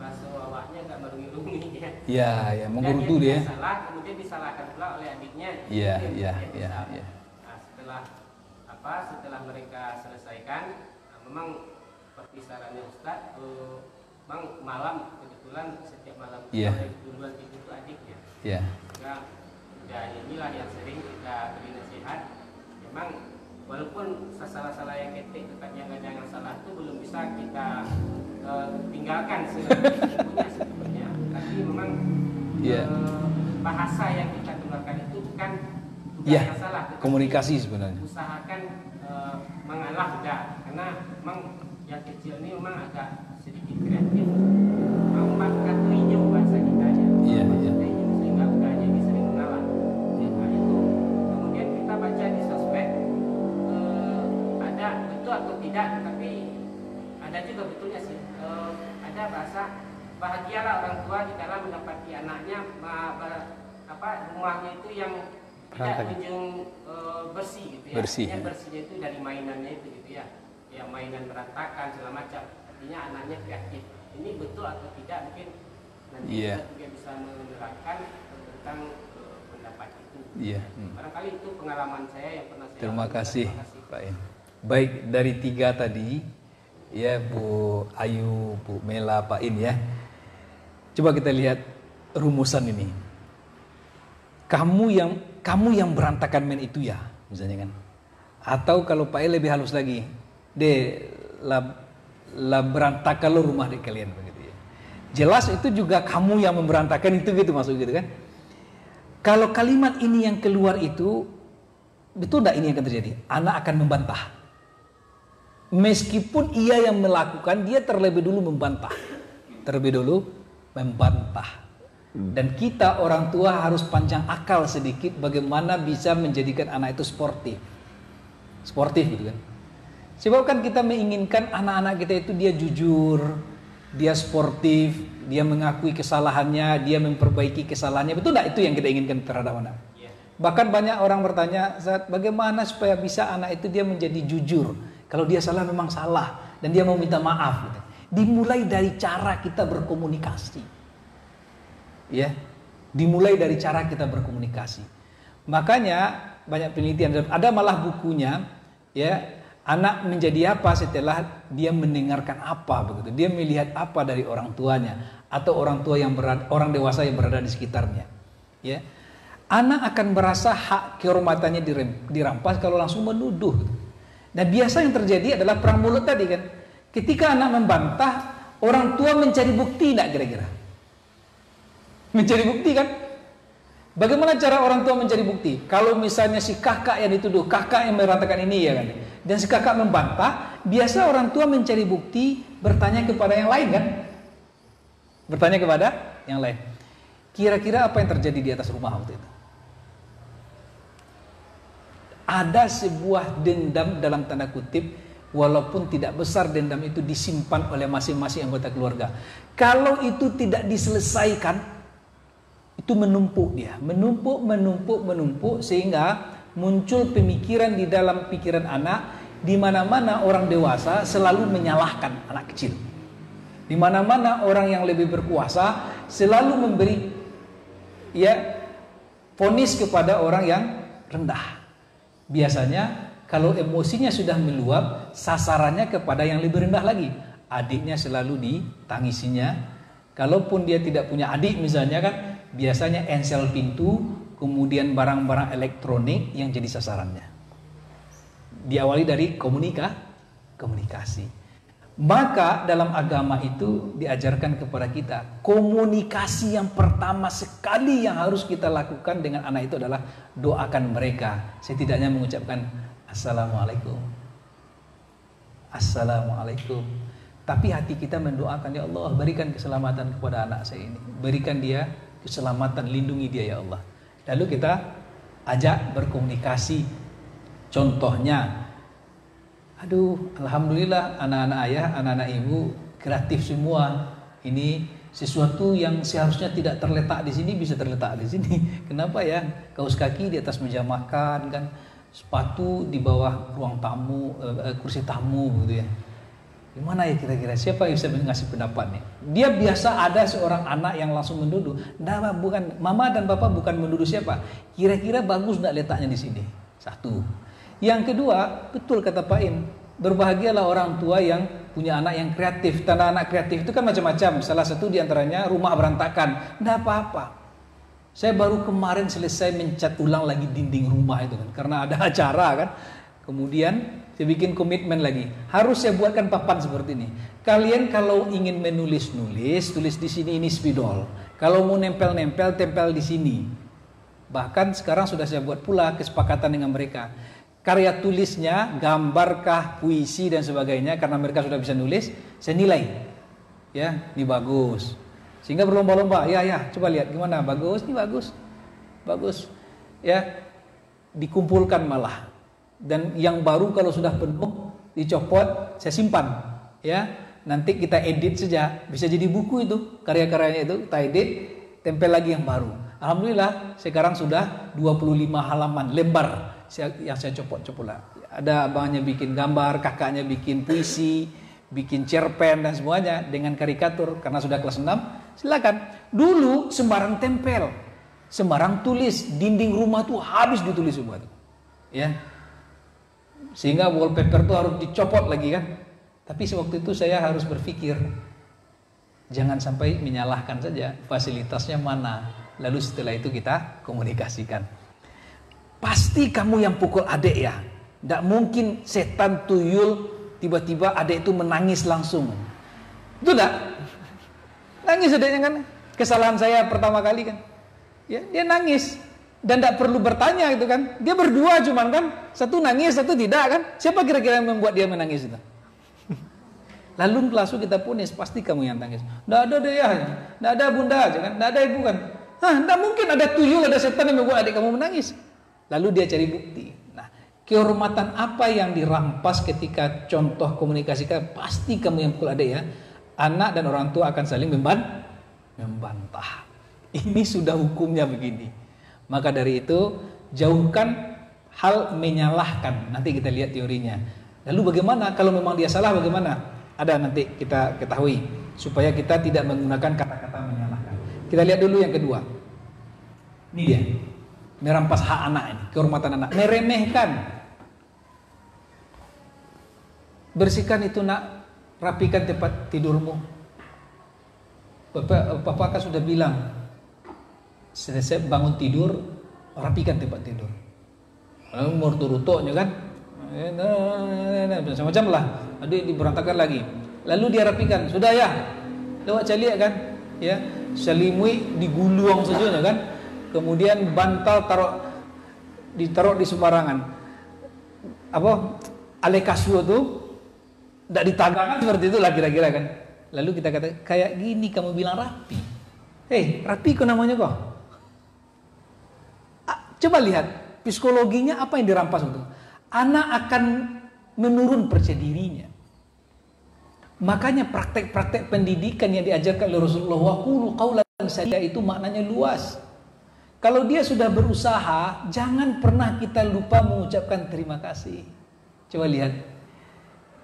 bahasa awaknya nggak merungi-rungi ya. Iya, ya, menggerutu dia. Salah, kemudian disalahkan pula oleh adiknya. Iya. Nah, setelah mereka selesaikan, memang seperti sarannya Ustadz, memang malam kebetulan setiap malam duluan itu adiknya. Iya. Ya inilah yang sering kita beri nasihat. Memang walaupun salah-salah yang ketik tetap yang salah itu belum bisa kita tinggalkan sebetulnya, tapi memang bahasa yang kita keluarkan itu bukan yang salah. Komunikasi sebenarnya. Usahakan mengalah udah, karena memang yang kecil ini memang agak sedikit kreatif, memang tuinnya bahasa kita ya. Iya. Sehingga udahnya bisa mengalah. Nah itu kemudian kita baca di sosmed. Ada betul atau tidak, tapi ada rumahnya itu yang tidak kunjung bersih gitu ya. Bersih. Artinya bersihnya itu dari mainannya itu gitu ya. Ya mainan berantakan segala macam. Artinya anaknya kreatif. Ini betul atau tidak mungkin nanti kita juga bisa menerangkan tentang pendapat itu. Iya. Barangkali itu pengalaman saya yang pernah saya Terima lakukan. kasih Terima kasih. Pak In. Baik, dari 3 tadi ya, Bu Ayu, Bu Mela, Pak In ya. Coba kita lihat rumusan ini. Kamu yang berantakan main itu ya, misalnya kan. Atau kalau Pak In lebih halus lagi, lah berantakan lo rumah di kalian begitu ya. Jelas itu juga kamu yang memberantakan itu gitu, maksud gitu kan. Kalau kalimat ini yang keluar itu, betul tidak ini yang akan terjadi? Anak akan membantah. Meskipun ia yang melakukan, dia terlebih dulu membantah. Terlebih dulu membantah. Dan kita orang tua harus panjang akal sedikit bagaimana bisa menjadikan anak itu sportif. Sportif gitu kan. Sebab kan kita menginginkan anak-anak kita itu dia jujur, dia sportif, dia mengakui kesalahannya, dia memperbaiki kesalahannya. Betul tidak itu yang kita inginkan terhadap anak? Bahkan banyak orang bertanya, bagaimana supaya bisa anak itu dia menjadi jujur? Kalau dia salah memang salah dan dia mau minta maaf. Gitu. Dimulai dari cara kita berkomunikasi. Ya, dimulai dari cara kita berkomunikasi. Makanya banyak penelitian, ada malah bukunya, ya, anak menjadi apa setelah dia mendengarkan apa begitu. Dia melihat apa dari orang tuanya atau orang tua yang orang dewasa yang berada di sekitarnya. Ya. Anak akan merasa hak kehormatannya dirampas kalau langsung menuduh. Nah, biasa yang terjadi adalah perang mulut tadi kan. Ketika anak membantah, orang tua mencari bukti enggak kira-kira? Mencari bukti kan? Bagaimana cara orang tua mencari bukti? Kalau misalnya si kakak yang dituduh, kakak yang merantakan ini ya kan. Dan si kakak membantah, biasa orang tua mencari bukti bertanya kepada yang lain kan? Bertanya kepada yang lain. Kira-kira apa yang terjadi di atas rumah waktu itu? Ada sebuah dendam dalam tanda kutip, walaupun tidak besar dendam itu disimpan oleh masing-masing anggota keluarga. Kalau itu tidak diselesaikan, itu menumpuk dia, menumpuk sehingga muncul pemikiran di dalam pikiran anak, di mana-mana orang dewasa selalu menyalahkan anak kecil. Di mana-mana orang yang lebih berkuasa selalu memberi vonis kepada orang yang rendah. Biasanya kalau emosinya sudah meluap, sasarannya kepada yang lebih rendah lagi. Adiknya selalu ditangisinya. Kalaupun dia tidak punya adik misalnya kan, biasanya ensel pintu, kemudian barang-barang elektronik yang jadi sasarannya. Diawali dari komunikasi. Maka dalam agama itu diajarkan kepada kita, komunikasi yang pertama sekali yang harus kita lakukan dengan anak itu adalah doakan mereka. Setidaknya mengucapkan Assalamualaikum. Assalamualaikum. Tapi hati kita mendoakan, ya Allah berikan keselamatan kepada anak saya ini. Berikan dia keselamatan, lindungi dia ya Allah. Lalu kita ajak berkomunikasi. Contohnya, aduh, alhamdulillah anak-anak ayah, anak-anak ibu kreatif semua. Ini sesuatu yang seharusnya tidak terletak di sini bisa terletak di sini. Kenapa ya? Kaos kaki di atas meja makan kan, sepatu di bawah ruang tamu, kursi tamu gitu ya. Gimana ya kira-kira? Siapa yang bisa ngasih pendapat nih? Dia biasa ada seorang anak yang langsung menduduh. Nah, bukan mama dan bapak bukan menduduh siapa. Kira-kira bagus enggak letaknya di sini? Satu. Yang kedua, betul kata Pak In, berbahagialah orang tua yang punya anak yang kreatif. Tanda anak kreatif itu kan macam-macam. Salah satu diantaranya rumah berantakan. Nggak apa-apa. Saya baru kemarin selesai mencat ulang lagi dinding rumah itu kan, karena ada acara kan. Kemudian saya bikin komitmen lagi. Harus saya buatkan papan seperti ini. Kalian kalau ingin menulis-nulis, tulis di sini ini spidol. Kalau mau nempel-nempel, tempel di sini. Bahkan sekarang sudah saya buat pula kesepakatan dengan mereka. Karya tulisnya, gambarkah, puisi dan sebagainya, karena mereka sudah bisa nulis, saya nilai. Ya, ini bagus. Sehingga berlomba-lomba, ya, coba lihat gimana, bagus, ini bagus. Bagus. Ya, dikumpulkan malah. Dan yang baru kalau sudah penuh, dicopot, saya simpan. Ya, nanti kita edit saja, bisa jadi buku itu, karya-karyanya itu, kita edit, tempel lagi yang baru. Alhamdulillah sekarang sudah 25 halaman lembar yang saya copot-copot lah. Ada abangnya bikin gambar, kakaknya bikin puisi, bikin cerpen dan semuanya dengan karikatur karena sudah kelas 6. Silakan. Dulu sembarang tempel, sembarang tulis, dinding rumah tuh habis ditulis semua tuh. Ya. Sehingga wallpaper tuh harus dicopot lagi kan. Tapi sewaktu itu saya harus berpikir, jangan sampai menyalahkan saja, fasilitasnya mana. Lalu setelah itu kita komunikasikan. Pasti kamu yang pukul adik ya. Tidak mungkin setan tuyul tiba-tiba adik itu menangis langsung. Itu enggak? Nangis adiknya kan. Kesalahan saya pertama kali kan. Ya, dia nangis. Dan tidak perlu bertanya gitu kan. Dia berdua cuman kan. Satu nangis, satu tidak kan. Siapa kira-kira yang membuat dia menangis itu? Lalu langsung kita punis, pasti kamu yang tangis. Tidak ada deh ya, tidak ada bunda, jangan, tidak ada ibu kan. Tidak mungkin ada tuyul, ada setan yang membuat adik kamu menangis. Lalu dia cari bukti. Nah, kehormatan apa yang dirampas ketika contoh komunikasikan? Pasti kamu yang pukul adik ya. Anak dan orang tua akan saling membantah. Ini sudah hukumnya begini. Maka dari itu jauhkan hal menyalahkan. Nanti kita lihat teorinya. Lalu bagaimana kalau memang dia salah bagaimana? Ada nanti kita ketahui supaya kita tidak menggunakan kata-kata menyalahkan. Kita lihat dulu yang kedua. Ini dia. Merampas hak anak ini, kehormatan anak, meremehkan. Bersihkan itu nak, rapikan tempat tidurmu. Bapak kan sudah bilang, selesai bangun tidur, rapikan tempat tidur. Lalu mertu-rutuknya kan, macam-macam lah. Adik diberantakan lagi. Lalu dia rapikan. Sudah ya. Lewat caliak kan. Ya. Selimut diguluang saja kan. Kemudian bantal ditaruh di sembarangan. Ale kasur tu tidak ditanggalkan seperti itulah kira-kira kan. Lalu kita kata kayak gini kamu bilang rapi. Rapi kok namanya kok. Coba lihat psikologinya apa yang dirampas itu. Anak akan menurun percaya dirinya. Makanya praktek-praktek pendidikan yang diajarkan oleh Rasulullah waqulu qaulan sadida itu maknanya luas. Kalau dia sudah berusaha, jangan pernah kita lupa mengucapkan terima kasih. Coba lihat.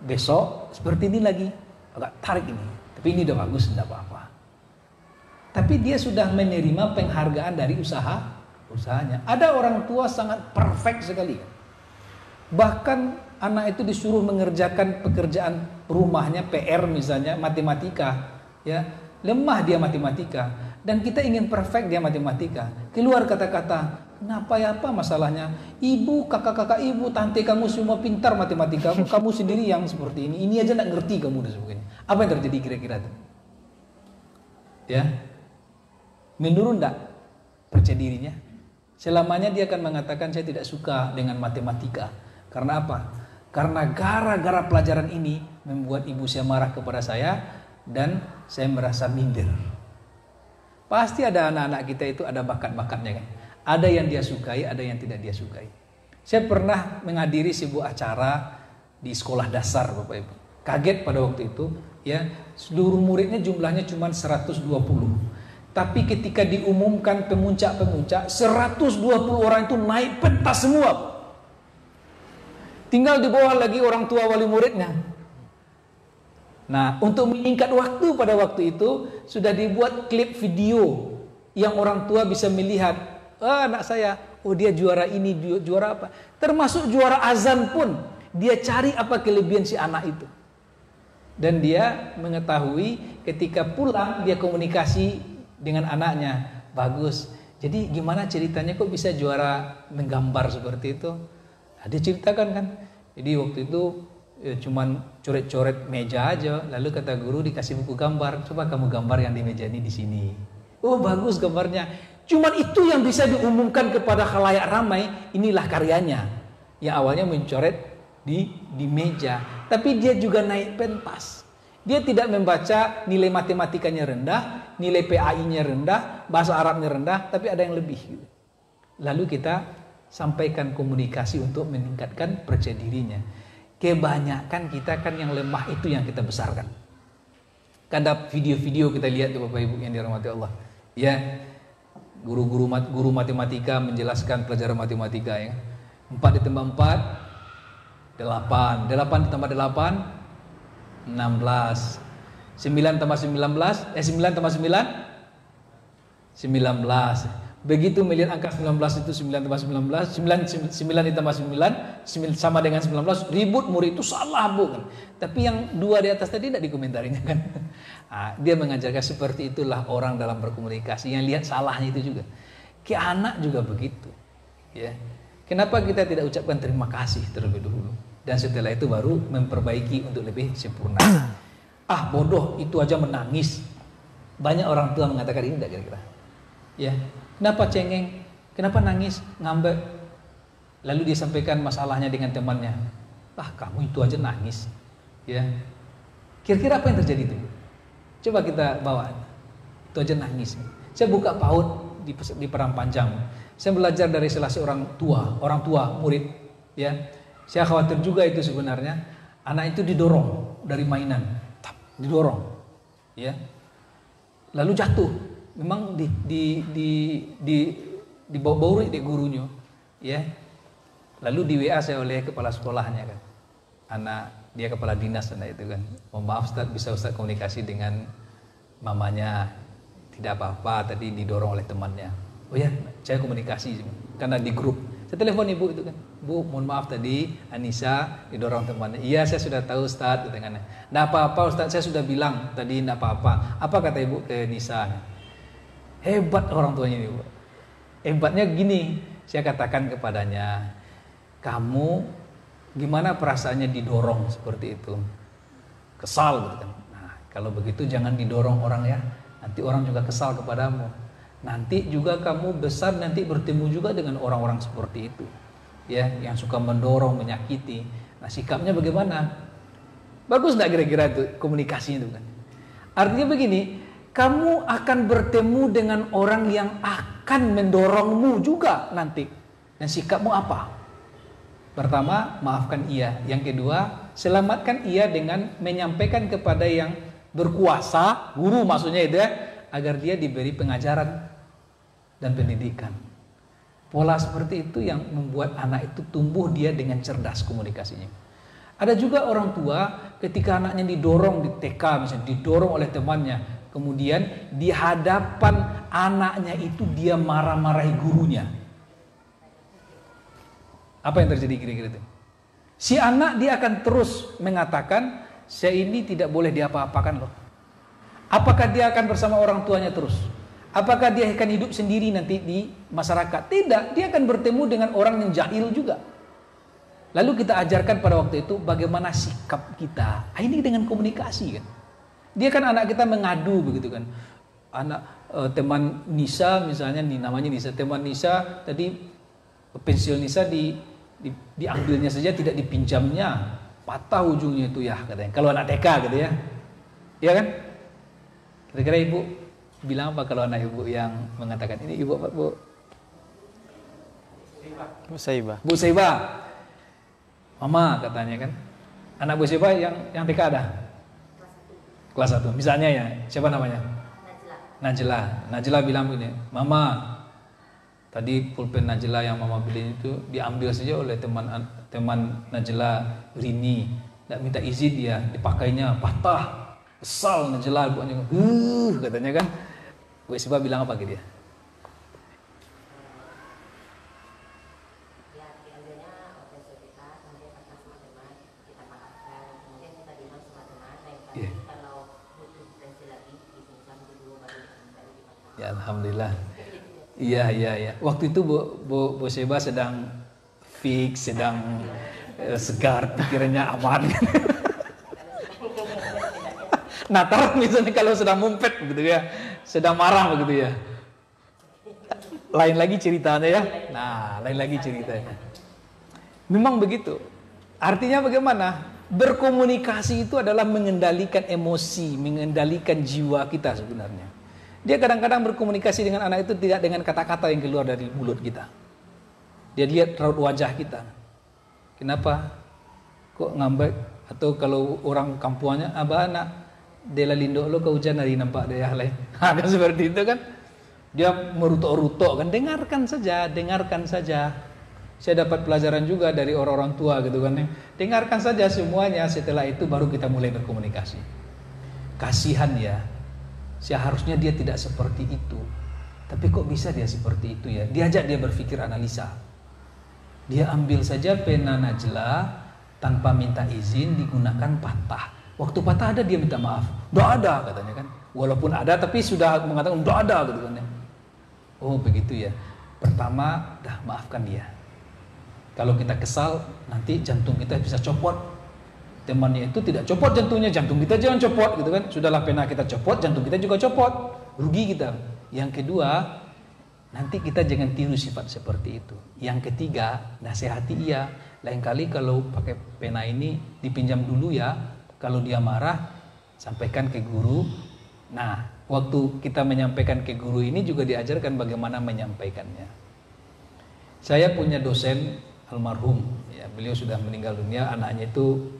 Besok seperti ini lagi. Agak tarik ini. Tapi ini udah bagus, tidak apa-apa. Tapi dia sudah menerima penghargaan dari usahanya. Ada orang tua sangat perfect sekali. Bahkan anak itu disuruh mengerjakan pekerjaan rumahnya, PR misalnya, matematika, ya, lemah dia matematika, dan kita ingin perfect dia matematika. Keluar kata-kata, kenapa ya apa masalahnya? Ibu, kakak-kakak ibu, tante kamu semua pintar matematika, kamu sendiri yang seperti ini. Ini aja nggak ngerti kamu dan sebagainya. Apa yang terjadi kira-kira itu? Ya, menurun nggak percaya dirinya? Selamanya dia akan mengatakan saya tidak suka dengan matematika. Karena apa? Karena gara-gara pelajaran ini membuat ibu saya marah kepada saya dan saya merasa minder. Pasti ada anak-anak kita itu ada bakat-bakatnya kan. Ada yang dia sukai, ada yang tidak dia sukai. Saya pernah menghadiri sebuah acara di sekolah dasar Bapak Ibu. Kaget pada waktu itu, ya, seluruh muridnya jumlahnya cuma 120. Tapi ketika diumumkan pemuncak-pemuncak, 120 orang itu naik pentas semua. Tinggal di bawah lagi orang tua wali muridnya. Nah, untuk meningkat waktu pada waktu itu sudah dibuat klip video yang orang tua bisa melihat, anak saya, dia juara ini, juara apa. Termasuk juara azan pun dia cari apa kelebihan si anak itu. Dan dia mengetahui ketika pulang dia komunikasi dengan anaknya, bagus. Jadi gimana ceritanya kok bisa juara menggambar seperti itu? Dia ceritakan kan. Jadi waktu itu cuman coret-coret meja aja. Lalu kata guru dikasih buku gambar. Coba kamu gambar yang di meja ini di sini. Oh bagus gambarnya. Cuman itu yang bisa diumumkan kepada khalayak ramai. Inilah karyanya. Yang awalnya mencoret di meja. Tapi dia juga naik pentas. Dia tidak membaca nilai matematikanya rendah, nilai PAI-nya rendah, bahasa Arabnya rendah, tapi ada yang lebih. Lalu kita sampaikan komunikasi untuk meningkatkan percaya dirinya. Kebanyakan kita kan yang lemah itu yang kita besarkan. Ada video-video kita lihat tuh Bapak Ibu yang dirahmati Allah. Ya, Guru matematika menjelaskan pelajaran matematika ya. 4 ditambah 4 8. 8 ditambah 8 16. 9 tambah 19 9 tambah 9 19. Begitu melihat angka 19 itu 9 tambah 19, 9 ditambah 9 sama dengan 19, ribut murid itu salah bu kan. Tapi yang 2 di atas tadi tidak dikomentarinya kan. Dia mengajarkan seperti itulah orang dalam berkomunikasi, yang lihat salahnya itu juga. Ke anak juga begitu. Ya. Kenapa kita tidak ucapkan terima kasih terlebih dahulu, dan setelah itu baru memperbaiki untuk lebih sempurna. Bodoh itu aja menangis. Banyak orang tua mengatakan ini tidak kira-kira. Ya. Kenapa cengeng? Kenapa nangis? Ngambek? Lalu dia sampaikan masalahnya dengan temannya. Kamu itu aja nangis. Ya. Kira-kira apa yang terjadi itu? Coba kita bawa. Itu aja nangis. Saya buka PAUD di Perang Panjang. Saya belajar dari salah seorang orang tua murid. Ya. Saya khawatir juga itu sebenarnya. Anak itu didorong dari mainan. Didorong. Ya. Lalu jatuh. Memang dibawa-bawa di gurunya, ya. Lalu di WA saya oleh kepala sekolahnya kan, dia kepala dinas anak itu kan. Maaf Ustaz, bisa Ustaz komunikasi dengan mamanya? Tidak apa-apa, tadi didorong oleh temannya. Oh ya, saya komunikasi karena di grup. Saya telepon ibu itu kan, Bu, mohon maaf tadi Anissa didorong temannya. Iya, saya sudah tahu Ustaz, katanya. Nggak apa-apa Ustaz, saya sudah bilang tadi nggak apa-apa. Apa kata ibu ke Nisa? Hebat orang tuanya ini, Bu. Hebatnya gini, saya katakan kepadanya, kamu gimana perasaannya didorong seperti itu? Kesal gitu kan. Nah, kalau begitu jangan didorong orang ya. Nanti orang juga kesal kepadamu. Nanti juga kamu besar nanti bertemu juga dengan orang-orang seperti itu. Ya, yang suka mendorong, menyakiti. Nah, sikapnya bagaimana? Bagus enggak kira-kira itu komunikasinya itu kan? Artinya begini, kamu akan bertemu dengan orang yang akan mendorongmu juga nanti. Dan sikapmu apa? Pertama, maafkan ia. Yang kedua, selamatkan ia dengan menyampaikan kepada yang berkuasa, guru maksudnya itu ya, agar dia diberi pengajaran dan pendidikan. Pola seperti itu yang membuat anak itu tumbuh dia dengan cerdas komunikasinya. Ada juga orang tua ketika anaknya didorong di TK misalnya, didorong oleh temannya, kemudian di hadapan anaknya itu dia marah-marahi gurunya. Apa yang terjadi kira-kira itu? Si anak dia akan terus mengatakan, saya ini tidak boleh diapa-apakan loh. Apakah dia akan bersama orang tuanya terus? Apakah dia akan hidup sendiri nanti di masyarakat? Tidak, dia akan bertemu dengan orang yang jahil juga. Lalu kita ajarkan pada waktu itu bagaimana sikap kita. Ini dengan komunikasi kan. Dia kan anak kita mengadu begitu kan. Teman Nisa misalnya, namanya Nisa, teman Nisa tadi pensil Nisa diambilnya saja, tidak dipinjamnya, patah ujungnya itu ya katanya. Kalau anak TK gitu ya. Iya kan? Kira-kira ibu bilang apa kalau anak ibu yang mengatakan ini ibu apa bu? Bu Saibah. Bu Saibah. Mama katanya kan. Anak Bu Saibah yang TK ada? Kelas 1. Misalnya ya, siapa namanya? Najla bilang begini, Mama, tadi pulpen Najla yang Mama beli itu diambil saja oleh teman Najla Rini. Tidak minta izin dia, dipakainya patah. Kesal Najla buatnya. Katanya kan. Bu Saibah bilang apa ke dia? Ya alhamdulillah. Iya. Waktu itu Bu Seba sedang fix, sedang segar, pikirannya aman. Natar misalnya kalau sedang mumpet begitu ya, sedang marah begitu ya. Lain lagi ceritanya ya. Nah, lain lagi ceritanya. Memang begitu. Artinya bagaimana? Berkomunikasi itu adalah mengendalikan emosi, mengendalikan jiwa kita sebenarnya. Dia kadang-kadang berkomunikasi dengan anak itu tidak dengan kata-kata yang keluar dari mulut kita. Dia lihat raut wajah kita. Kenapa? Kok ngambek? Atau kalau orang kampuannya, abah anak, dela lindo lo ke hujan hari nampak dia lain. Kan seperti itu kan? Dia merutok-rutok kan, dengarkan saja. Saya dapat pelajaran juga dari orang-orang tua gitu kan. Dengarkan saja semuanya, setelah itu baru kita mulai berkomunikasi. Kasihan ya, seharusnya dia tidak seperti itu. Tapi kok bisa dia seperti itu ya? Diajak dia berpikir analisa. Dia ambil saja pena Najla tanpa minta izin, digunakan patah. Waktu patah ada dia minta maaf. Nggak ada katanya kan. Walaupun ada tapi sudah mengatakan nggak ada gitu kan. Oh begitu ya. Pertama, dah maafkan dia. Kalau kita kesal, nanti jantung kita bisa copot. Temannya itu tidak copot jantungnya, jantung kita jangan copot gitu kan. Sudahlah pena kita copot, jantung kita juga copot. Rugi kita. Yang kedua, nanti kita jangan tiru sifat seperti itu. Yang ketiga, nasihati ia. Lain kali kalau pakai pena ini dipinjam dulu ya. Kalau dia marah, sampaikan ke guru. Nah, waktu kita menyampaikan ke guru ini juga diajarkan bagaimana menyampaikannya. Saya punya dosen almarhum, ya, beliau sudah meninggal dunia. Anaknya itu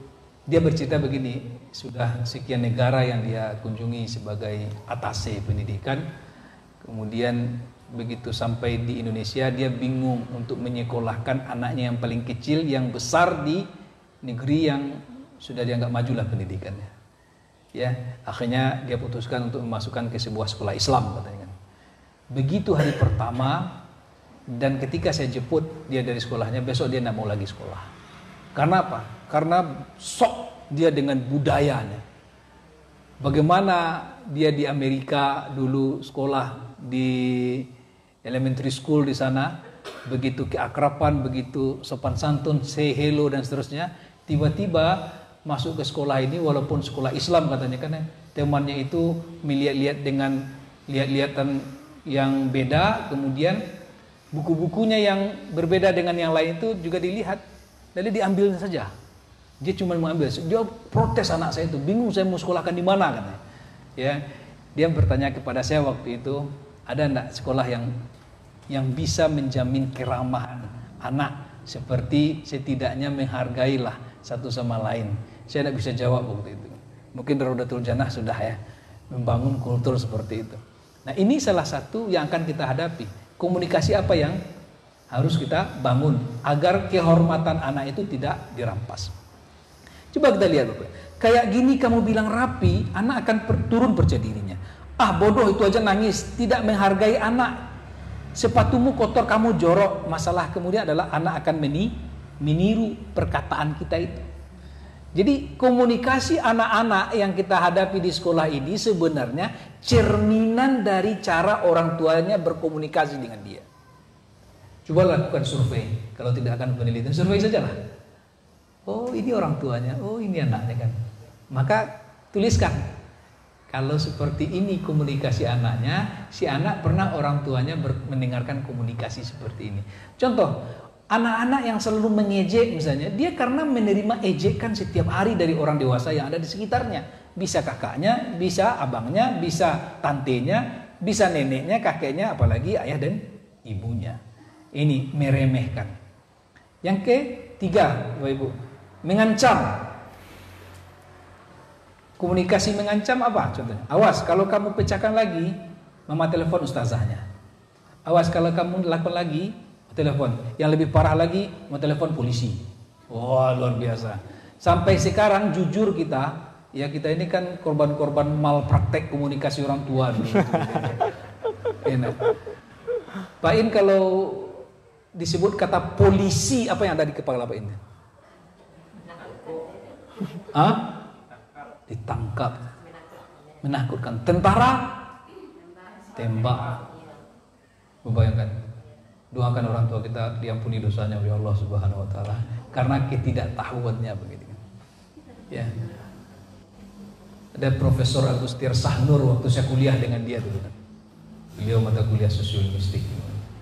dia bercerita begini, sudah sekian negara yang dia kunjungi sebagai atase pendidikan. Kemudian begitu sampai di Indonesia dia bingung untuk menyekolahkan anaknya yang paling kecil, yang besar di negeri yang sudah dianggap majulah pendidikannya. Ya, akhirnya dia putuskan untuk memasukkan ke sebuah sekolah Islam katanya. Begitu hari pertama dan ketika saya jemput dia dari sekolahnya, besok dia tidak mau lagi sekolah. Karena apa? Karena sok dia dengan budayanya. Bagaimana dia di Amerika dulu sekolah di elementary school di sana, begitu keakraban, begitu sopan santun, say hello dan seterusnya. Tiba-tiba masuk ke sekolah ini, walaupun sekolah Islam katanya kan, temannya itu melihat-lihat dengan lihat-lihatan yang beda, kemudian buku-bukunya yang berbeda dengan yang lain itu juga dilihat, lalu diambil saja. Dia cuma mau ambil, dia protes anak saya itu, bingung saya mau sekolahkan di mana katanya. Ya, dia bertanya kepada saya waktu itu, ada enggak sekolah yang bisa menjamin keramahan anak seperti setidaknya menghargailah satu sama lain. Saya tidak bisa jawab waktu itu. Mungkin Raudatul Jannah sudah ya membangun kultur seperti itu. Nah, ini salah satu yang akan kita hadapi. Komunikasi apa yang harus kita bangun agar kehormatan anak itu tidak dirampas. Coba kita lihat Bapak. Kayak gini kamu bilang rapi, anak akan turun percaya dirinya. Ah bodoh itu aja nangis, tidak menghargai anak. Sepatumu kotor kamu jorok. Masalah kemudian adalah anak akan meniru perkataan kita itu. Jadi komunikasi anak-anak yang kita hadapi di sekolah ini sebenarnya cerminan dari cara orang tuanya berkomunikasi dengan dia. Coba lakukan survei. Kalau tidak akan penelitian, survei sajalah. Oh ini orang tuanya, oh ini anaknya kan. Maka tuliskan. Kalau seperti ini komunikasi anaknya, si anak pernah orang tuanya mendengarkan komunikasi seperti ini. Contoh, anak-anak yang selalu mengejek misalnya, dia karena menerima ejekan setiap hari dari orang dewasa yang ada di sekitarnya. Bisa kakaknya, bisa abangnya, bisa tantenya, bisa neneknya, kakeknya, apalagi ayah dan ibunya. Ini meremehkan. Yang ketiga, Bapak Ibu, mengancam. Komunikasi mengancam apa contohnya? Awas kalau kamu pecahkan lagi, mama telepon ustazahnya. Awas kalau kamu lakukan lagi, telepon. Yang lebih parah lagi, mau telepon polisi. Wah, luar biasa. Sampai sekarang jujur kita, ya kita ini kan korban-korban malpraktek komunikasi orang tua dulu. Enak. Pak In, kalau disebut kata polisi, apa yang ada di kepala Pak In? Hah? Ditangkap, menakutkan. Tentara, tembak. Membayangkan. Doakan orang tua kita diampuni dosanya oleh Allah Subhanahu wa taala karena ketidaktahuannya begitu. Ya. Ada Profesor Agustir Sahnur waktu saya kuliah dengan dia dulu kan. Beliau mata kuliah sosiolinguistik.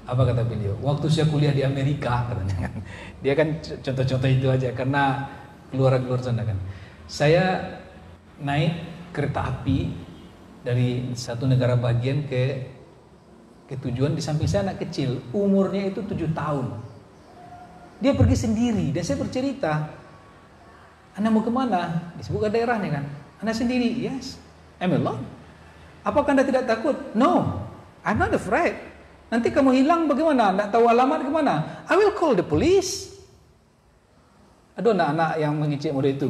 Apa kata beliau? Waktu saya kuliah di Amerika katanya kan. Dia kan contoh-contoh itu aja karena keluar sana kan. Saya naik kereta api dari satu negara bagian ke tujuan. Di samping saya anak kecil, umurnya itu 7 tahun. Dia pergi sendiri dan saya bercerita, Anda mau kemana? Disebutkan daerahnya kan. Anda sendiri? Yes, I'm alone. Apakah Anda tidak takut? No. I'm not afraid. Nanti kamu hilang bagaimana? Nggak tahu alamat kemana? I will call the police. Ada anak-anak yang mengicik muda itu.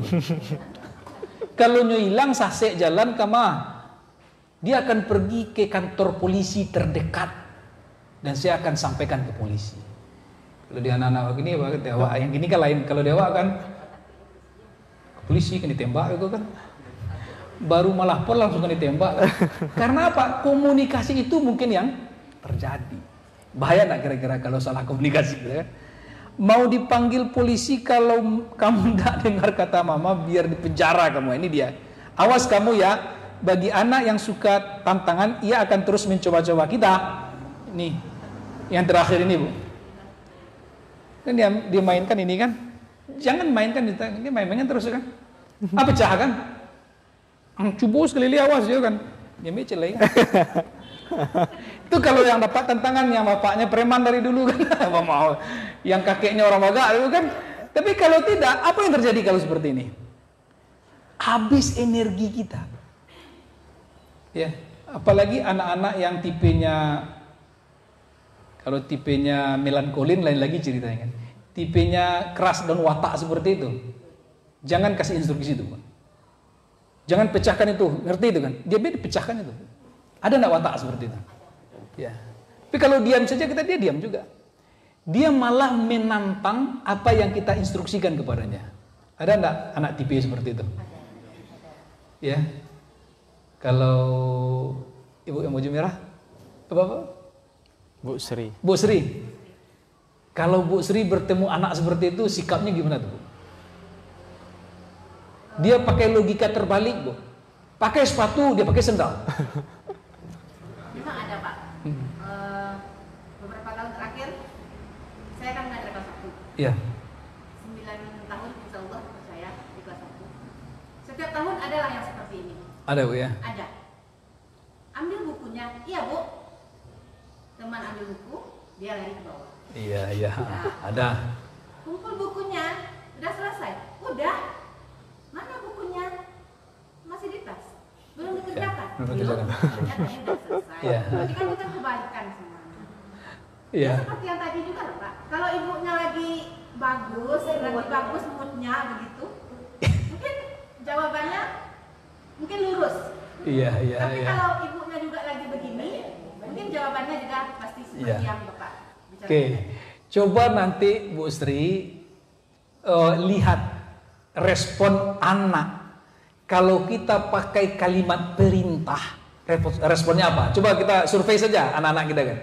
Kalau nyo hilang sasek jalan kama, dia akan pergi ke kantor polisi terdekat dan saya akan sampaikan ke polisi. Kalau dia anak-anak begini, dewa yang ini kan lain. Kalau dewa kan ke polisi kan ditembak itu kan. Baru malah pun langsung kan ditembak. Karena apa? Komunikasi itu mungkin yang terjadi. Bahaya nggak kira-kira kalau salah komunikasi gitu ya? Mau dipanggil polisi kalau kamu tidak dengar kata mama, biar dipenjara kamu. Ini dia. Awas kamu ya. Bagi anak yang suka tantangan, ia akan terus mencoba-coba kita. Nih, yang terakhir ini bu. Kan dia mainkan ini kan. Jangan mainkan, dia main-mainkan terus kan. Apa pecah kan? Cubu sekali awas ya kan. Dia mecel lagi kan. Itu kalau yang dapat tantangan yang bapaknya preman dari dulu kan. Apa mau? Yang kakeknya orang Baga itu kan. Tapi kalau tidak, apa yang terjadi kalau seperti ini? Habis energi kita. Ya, apalagi anak-anak yang tipenya, kalau tipenya melankolin lain lagi ceritanya kan. Tipenya keras dan watak seperti itu. Jangan kasih instruksi itu. Jangan pecahkan itu, ngerti itu kan? Dia pecahkan itu. Ada enggak watak seperti itu? Ya. Tapi kalau diam saja dia diam juga. Dia malah menantang apa yang kita instruksikan kepadanya. Ada enggak anak tipe seperti itu? Ya. Kalau Ibu yang baju merah, apa? Bu Sri. Bu Sri. Kalau Bu Sri bertemu anak seperti itu, sikapnya gimana tuh? Dia pakai logika terbalik, Bu. Pakai sepatu, dia pakai sendal. Memang ada, Pak. Beberapa tahun terakhir, saya kan ngajar kelas 1. Iya. 9 tahun, insya Allah, saya di kelas 1. Setiap tahun adalah yang seperti ini. Ada, Bu ya? Ada. Ambil bukunya, iya Bu. Teman ambil buku, dia lari ke bawah. Iya, ada. Kumpul bukunya, udah selesai. Udah. Mana bukunya? Masih di tas. Belum dikerjakan. Belum dikerjakan. Ternyata ini udah selesai. Iya. Jadi kan kita kebalikan semuanya. Iya. Ya, seperti yang tadi juga loh Pak. Kalau ibunya lagi bagus moodnya begitu, mungkin jawabannya mungkin lurus. Iya. Tapi kalau ibunya juga lagi begini, mungkin jawabannya juga pasti seperti yang Bapak bicarakan. Oke. Coba nanti Bu Sri lihat respon anak kalau kita pakai kalimat perintah, responnya apa? Coba kita survei saja anak-anak kita kan.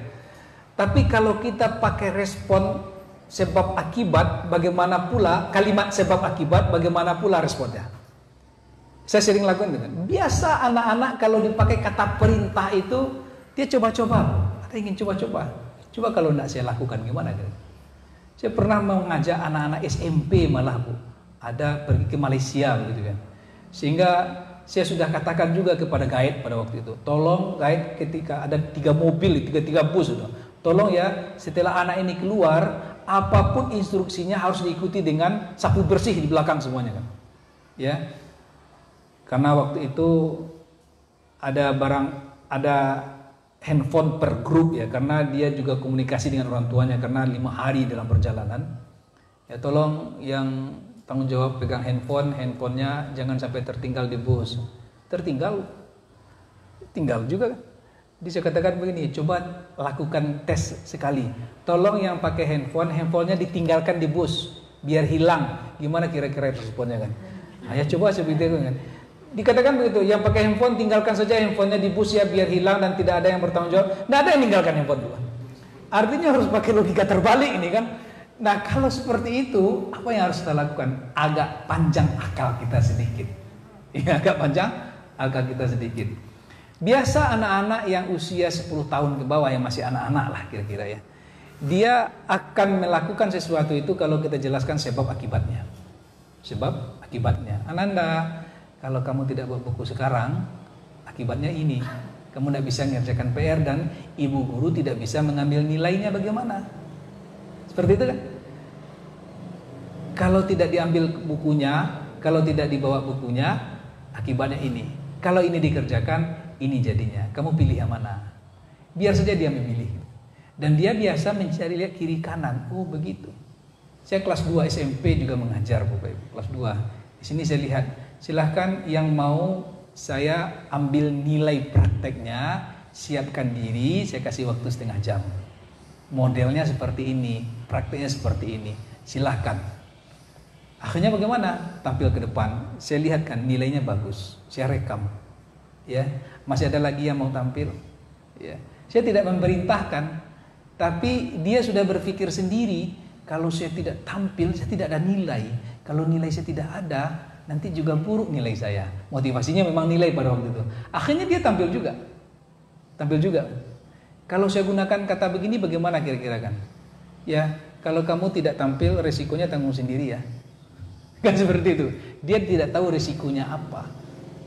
Tapi kalau kita pakai respon sebab akibat, bagaimana pula kalimat sebab akibat, bagaimana pula responnya? Saya sering lakukan itu kan. Biasa anak-anak kalau dipakai kata perintah itu dia coba-coba. Ada ingin coba-coba. Coba kalau tidak saya lakukan gimana kan? Saya pernah mengajak anak-anak SMP malah Bu. Ada pergi ke Malaysia begitu kan. Sehingga saya sudah katakan juga kepada guide pada waktu itu, tolong guide ketika ada 3 mobil, 3 bus itu, tolong ya setelah anak ini keluar, apapun instruksinya harus diikuti dengan sapu bersih di belakang semuanya kan. Ya. Karena waktu itu ada handphone per grup ya, karena dia juga komunikasi dengan orang tuanya karena 5 hari dalam perjalanan. Ya tolong yang tanggung jawab pegang handphonenya jangan sampai tertinggal di bus. Tinggal juga kan. Jadi saya katakan begini, coba lakukan tes sekali. Tolong yang pakai handphonenya ditinggalkan di bus biar hilang. Gimana kira-kira responnya kan? Nah, ya coba seperti itu kan. Dikatakan begitu, yang pakai handphone tinggalkan saja handphonenya di bus ya biar hilang dan tidak ada yang bertanggung jawab. Tidak ada yang meninggalkan handphone dulu. Artinya harus pakai logika terbalik ini kan. Nah kalau seperti itu, apa yang harus kita lakukan? Agak panjang akal kita sedikit. Ya, agak panjang akal kita sedikit. Biasa anak-anak yang usia 10 tahun ke bawah, yang masih anak-anak lah kira-kira ya, dia akan melakukan sesuatu itu kalau kita jelaskan sebab akibatnya. Sebab akibatnya. Ananda, kalau kamu tidak bawa buku sekarang, akibatnya ini. Kamu tidak bisa mengerjakan PR dan ibu guru tidak bisa mengambil nilainya bagaimana? Seperti itu kan? Kalau tidak diambil bukunya, kalau tidak dibawa bukunya, akibatnya ini. Kalau ini dikerjakan, ini jadinya. Kamu pilih yang mana? biar saja dia memilih. Dan dia biasa mencari lihat kiri kanan. Oh begitu. Saya kelas 2 SMP juga mengajar Bapak Ibu. Kelas 2. Di sini saya lihat, silahkan yang mau saya ambil nilai prakteknya, siapkan diri, saya kasih waktu setengah jam. Modelnya seperti ini, prakteknya seperti ini. Silahkan. Akhirnya bagaimana? Tampil ke depan. Saya lihat kan nilainya bagus. Saya rekam. Ya, masih ada lagi yang mau tampil. Ya. Saya tidak memerintahkan, tapi dia sudah berpikir sendiri. Kalau saya tidak tampil, saya tidak ada nilai. Kalau nilai saya tidak ada, nanti juga buruk nilai saya. Motivasinya memang nilai pada waktu itu. Akhirnya dia tampil juga. Tampil juga. Kalau saya gunakan kata begini bagaimana kira-kira kan? Ya, kalau kamu tidak tampil resikonya tanggung sendiri ya. Kan seperti itu. Dia tidak tahu resikonya apa.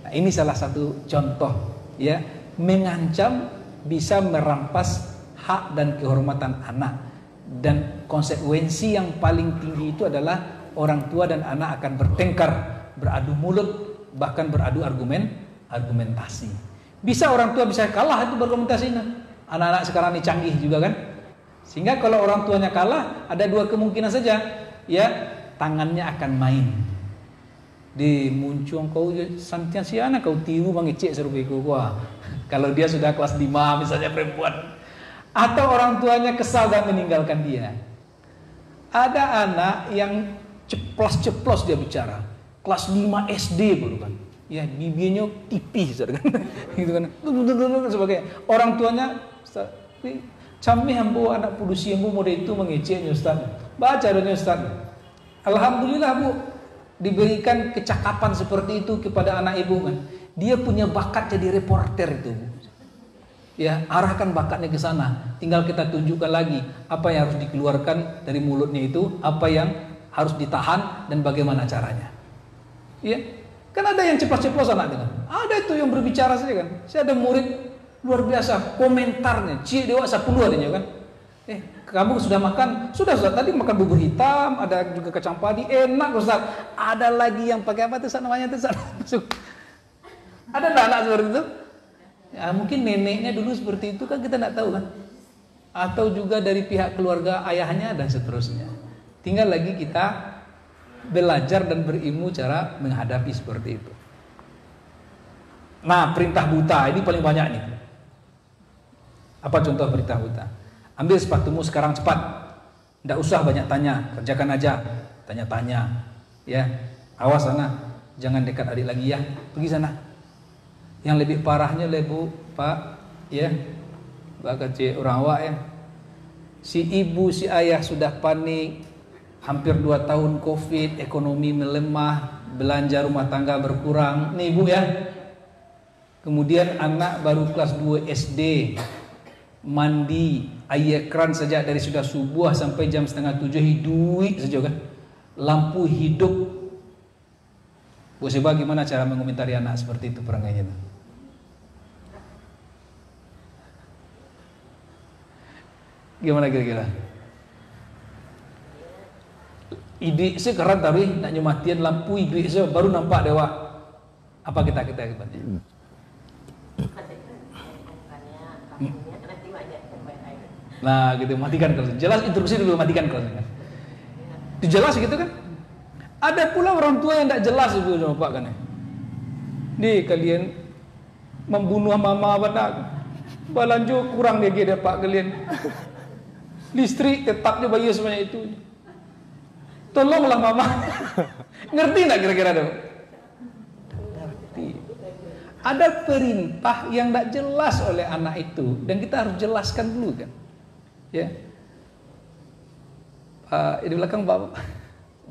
Nah, ini salah satu contoh ya, mengancam bisa merampas hak dan kehormatan anak. Dan konsekuensi yang paling tinggi itu adalah orang tua dan anak akan bertengkar, beradu mulut, bahkan beradu argumentasi. Bisa orang tua bisa kalah itu berargumentasinya. Anak-anak sekarang ini canggih juga kan. Sehingga kalau orang tuanya kalah, ada dua kemungkinan saja. Ya, tangannya akan main. Di muncul kau santiasiana kau tiru mengecek serupiku gua. Kalau dia sudah kelas 5 misalnya perempuan. Atau orang tuanya kesal dan meninggalkan dia. Ada anak yang ceplos-ceplos dia bicara. Kelas 5 SD baru kan. Ya, bibirnya tipis kan. Gitu kan. Sebagai orang tuanya kami hambo anak pudusi yang mode itu mengeceknya Ustaz. Baca adanya Ustaz. Alhamdulillah Bu, diberikan kecakapan seperti itu kepada anak ibu kan. Dia punya bakat jadi reporter itu Bu. Ya, arahkan bakatnya ke sana. Tinggal kita tunjukkan lagi apa yang harus dikeluarkan dari mulutnya itu, apa yang harus ditahan dan bagaimana caranya. Ya, kan ada yang ceplos-ceplos anak dengan. Ada itu yang berbicara saja kan. Saya ada murid luar biasa komentarnya, cie dewasa 10 adanya kan. Kamu sudah makan? Sudah Ustaz, tadi makan bubur hitam, ada juga kacang padi, enak Ustaz. Ada lagi yang pakai apa tuh namanya tuh Ustaz? Ada anak seperti itu? Ya, mungkin neneknya dulu seperti itu kan kita tidak tahu kan. Atau juga dari pihak keluarga ayahnya dan seterusnya. Tinggal lagi kita belajar dan berilmu cara menghadapi seperti itu. Nah, perintah buta ini paling banyak nih. Apa contoh perintah buta? Ambil sepatumu sekarang cepat. Tidak usah banyak tanya, kerjakan aja. Tanya-tanya. Ya, awas sana, jangan dekat adik lagi ya. Pergi sana. Yang lebih parahnya lebu, Pak, ya. Pak kecil orang awak ya. Si ibu, si ayah sudah panik. Hampir 2 tahun Covid, ekonomi melemah, belanja rumah tangga berkurang. Nih ibu ya. Kemudian anak baru kelas 2 SD. Mandi, air kran sejak dari sudah subuh sampai jam 6:30 hidup saja kan. Lampu hidup. Bu Seba gimana cara mengomentari anak seperti itu perangainya itu? Gimana kira-kira? Ide sekarang tapi nak nyematian lampu ide baru nampak dewa. Apa kita hebatnya? Nah gitu, matikan kelasnya. Jelas instruksi dulu, matikan kelasnya. Itu jelas gitu kan. Ada pula orang tua yang tidak jelas ibu dan bapak kan. Nih kalian membunuh mama benar. Balanjo kurang dia pak kalian. Listrik tetapnya bayi semuanya itu. Tolonglah mama. Ngerti enggak kira-kira dong? Ngerti. Ada perintah yang tidak jelas oleh anak itu dan kita harus jelaskan dulu kan. Ya, di belakang Pak,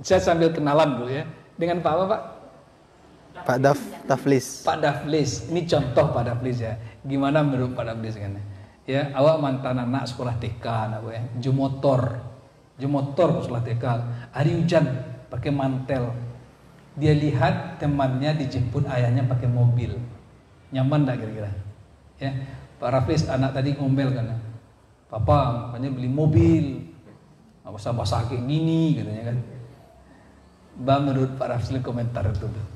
saya sambil kenalan dulu ya dengan Pak apa Pak? Pak Daflis. Pak Daflis, ini contoh Pak Daflis ya. Gimana menurut Pak Daflis kan? Ya, awak mantan anak sekolah TK, anak ya, jumotor sekolah TK. Hari hujan pakai mantel. Dia lihat temannya dijemput ayahnya pakai mobil. Nyaman tak kira-kira? Ya, Pak Daflis anak tadi ngomel kan? Papa, makanya beli mobil, basah-basah kayak gini, katanya kan. Menurut Pak Rafsul komentar itu tuh.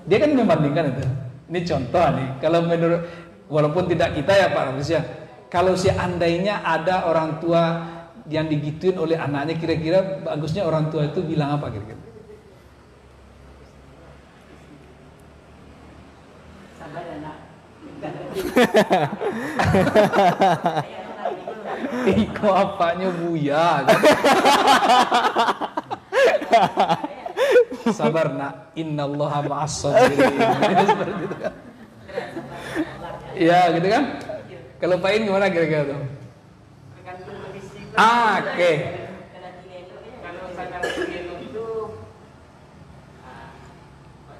Dia kan membandingkan itu. Ini contoh nih. Kalau menurut Walaupun tidak kita ya Pak Hafiz ya. Kalau seandainya ada orang tua yang digituin oleh anaknya, kira-kira bagusnya orang tua itu bilang apa kira-kira? Sabar ya nak. Iko apanya Buya kan? Sabar nak, innallaha ma'as sabirin. Seperti itu kan. Ya gitu kan. Kalau Pak In gimana kira-kira tuh? Tergantung kondisi. Oke. Kalau sedang keliru itu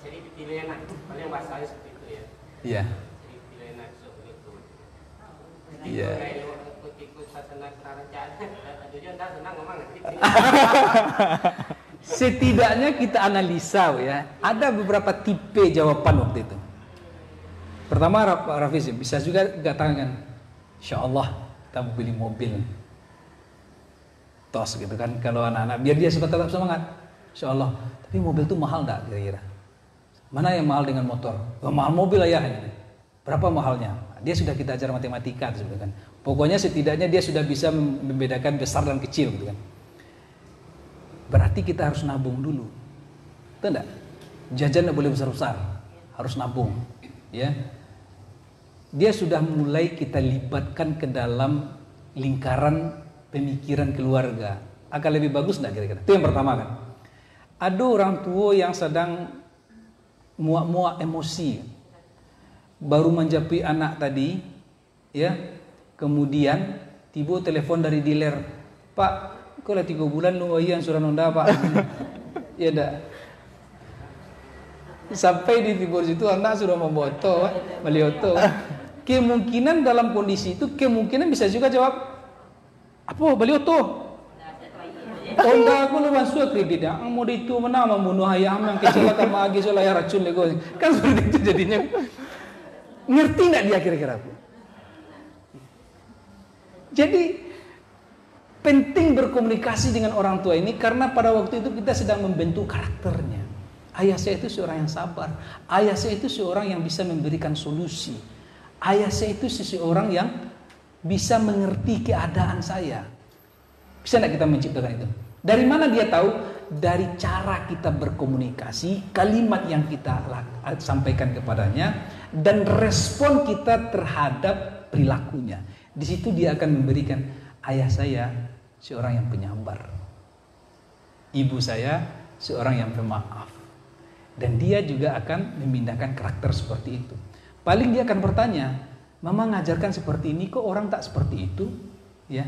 jadi pilihan paling bahasanya seperti itu ya. Iya. Jadi pilihan seperti itu. Iya. Ikut sasana kerajaan. Tujuan dah senang ngomong nanti. Setidaknya kita analisa ya. Ada beberapa tipe jawaban waktu itu. Pertama Pak Rafiz bisa juga katakan, Insya Allah kita mau beli mobil tos gitu kan, kalau anak-anak biar dia tetap semangat, Insya Allah. Tapi mobil itu mahal enggak kira-kira? Mana yang mahal dengan motor? Oh, mahal mobil ayah. Berapa mahalnya? Dia sudah kita ajar matematika gitu kan. Pokoknya setidaknya dia sudah bisa membedakan besar dan kecil gitu kan. Berarti kita harus nabung dulu. Betul enggak? Jajan enggak boleh besar-besar, harus nabung. Ya. Dia sudah mulai kita libatkan ke dalam lingkaran pemikiran keluarga. Akan lebih bagus enggak kira-kira? Itu yang pertama kan. Ada orang tua yang sedang muak-muak emosi, baru menjapi anak tadi, ya. Kemudian tiba telepon dari dealer, Pak, kau lah 3 bulan lu yang sudah nonda Pak. Ya dah. Sampai di timur situ anak sudah membawa oto, beli oto. Kemungkinan dalam kondisi itu kemungkinan bisa juga jawab, apa beli oto? Onda aku lu masuk kredit ya, mau itu mana membunuh ayam yang kecelakaan lagi soal ayam racun lego. Kan seperti itu jadinya. Ngerti enggak dia kira-kira? Jadi penting berkomunikasi dengan orang tua ini karena pada waktu itu kita sedang membentuk karakternya. Ayah saya itu seorang yang sabar. Ayah saya itu seorang yang bisa memberikan solusi. Ayah saya itu seseorang yang bisa mengerti keadaan saya. Bisa tidak kita menciptakan itu? Dari mana dia tahu? Dari cara kita berkomunikasi, kalimat yang kita sampaikan kepadanya, dan respon kita terhadap perilakunya. Di situ dia akan memberikan, ayah saya seorang yang penyabar, ibu saya seorang yang pemaaf, dan dia juga akan memindahkan karakter seperti itu. Paling dia akan bertanya, mama ngajarkan seperti ini kok orang tak seperti itu, ya.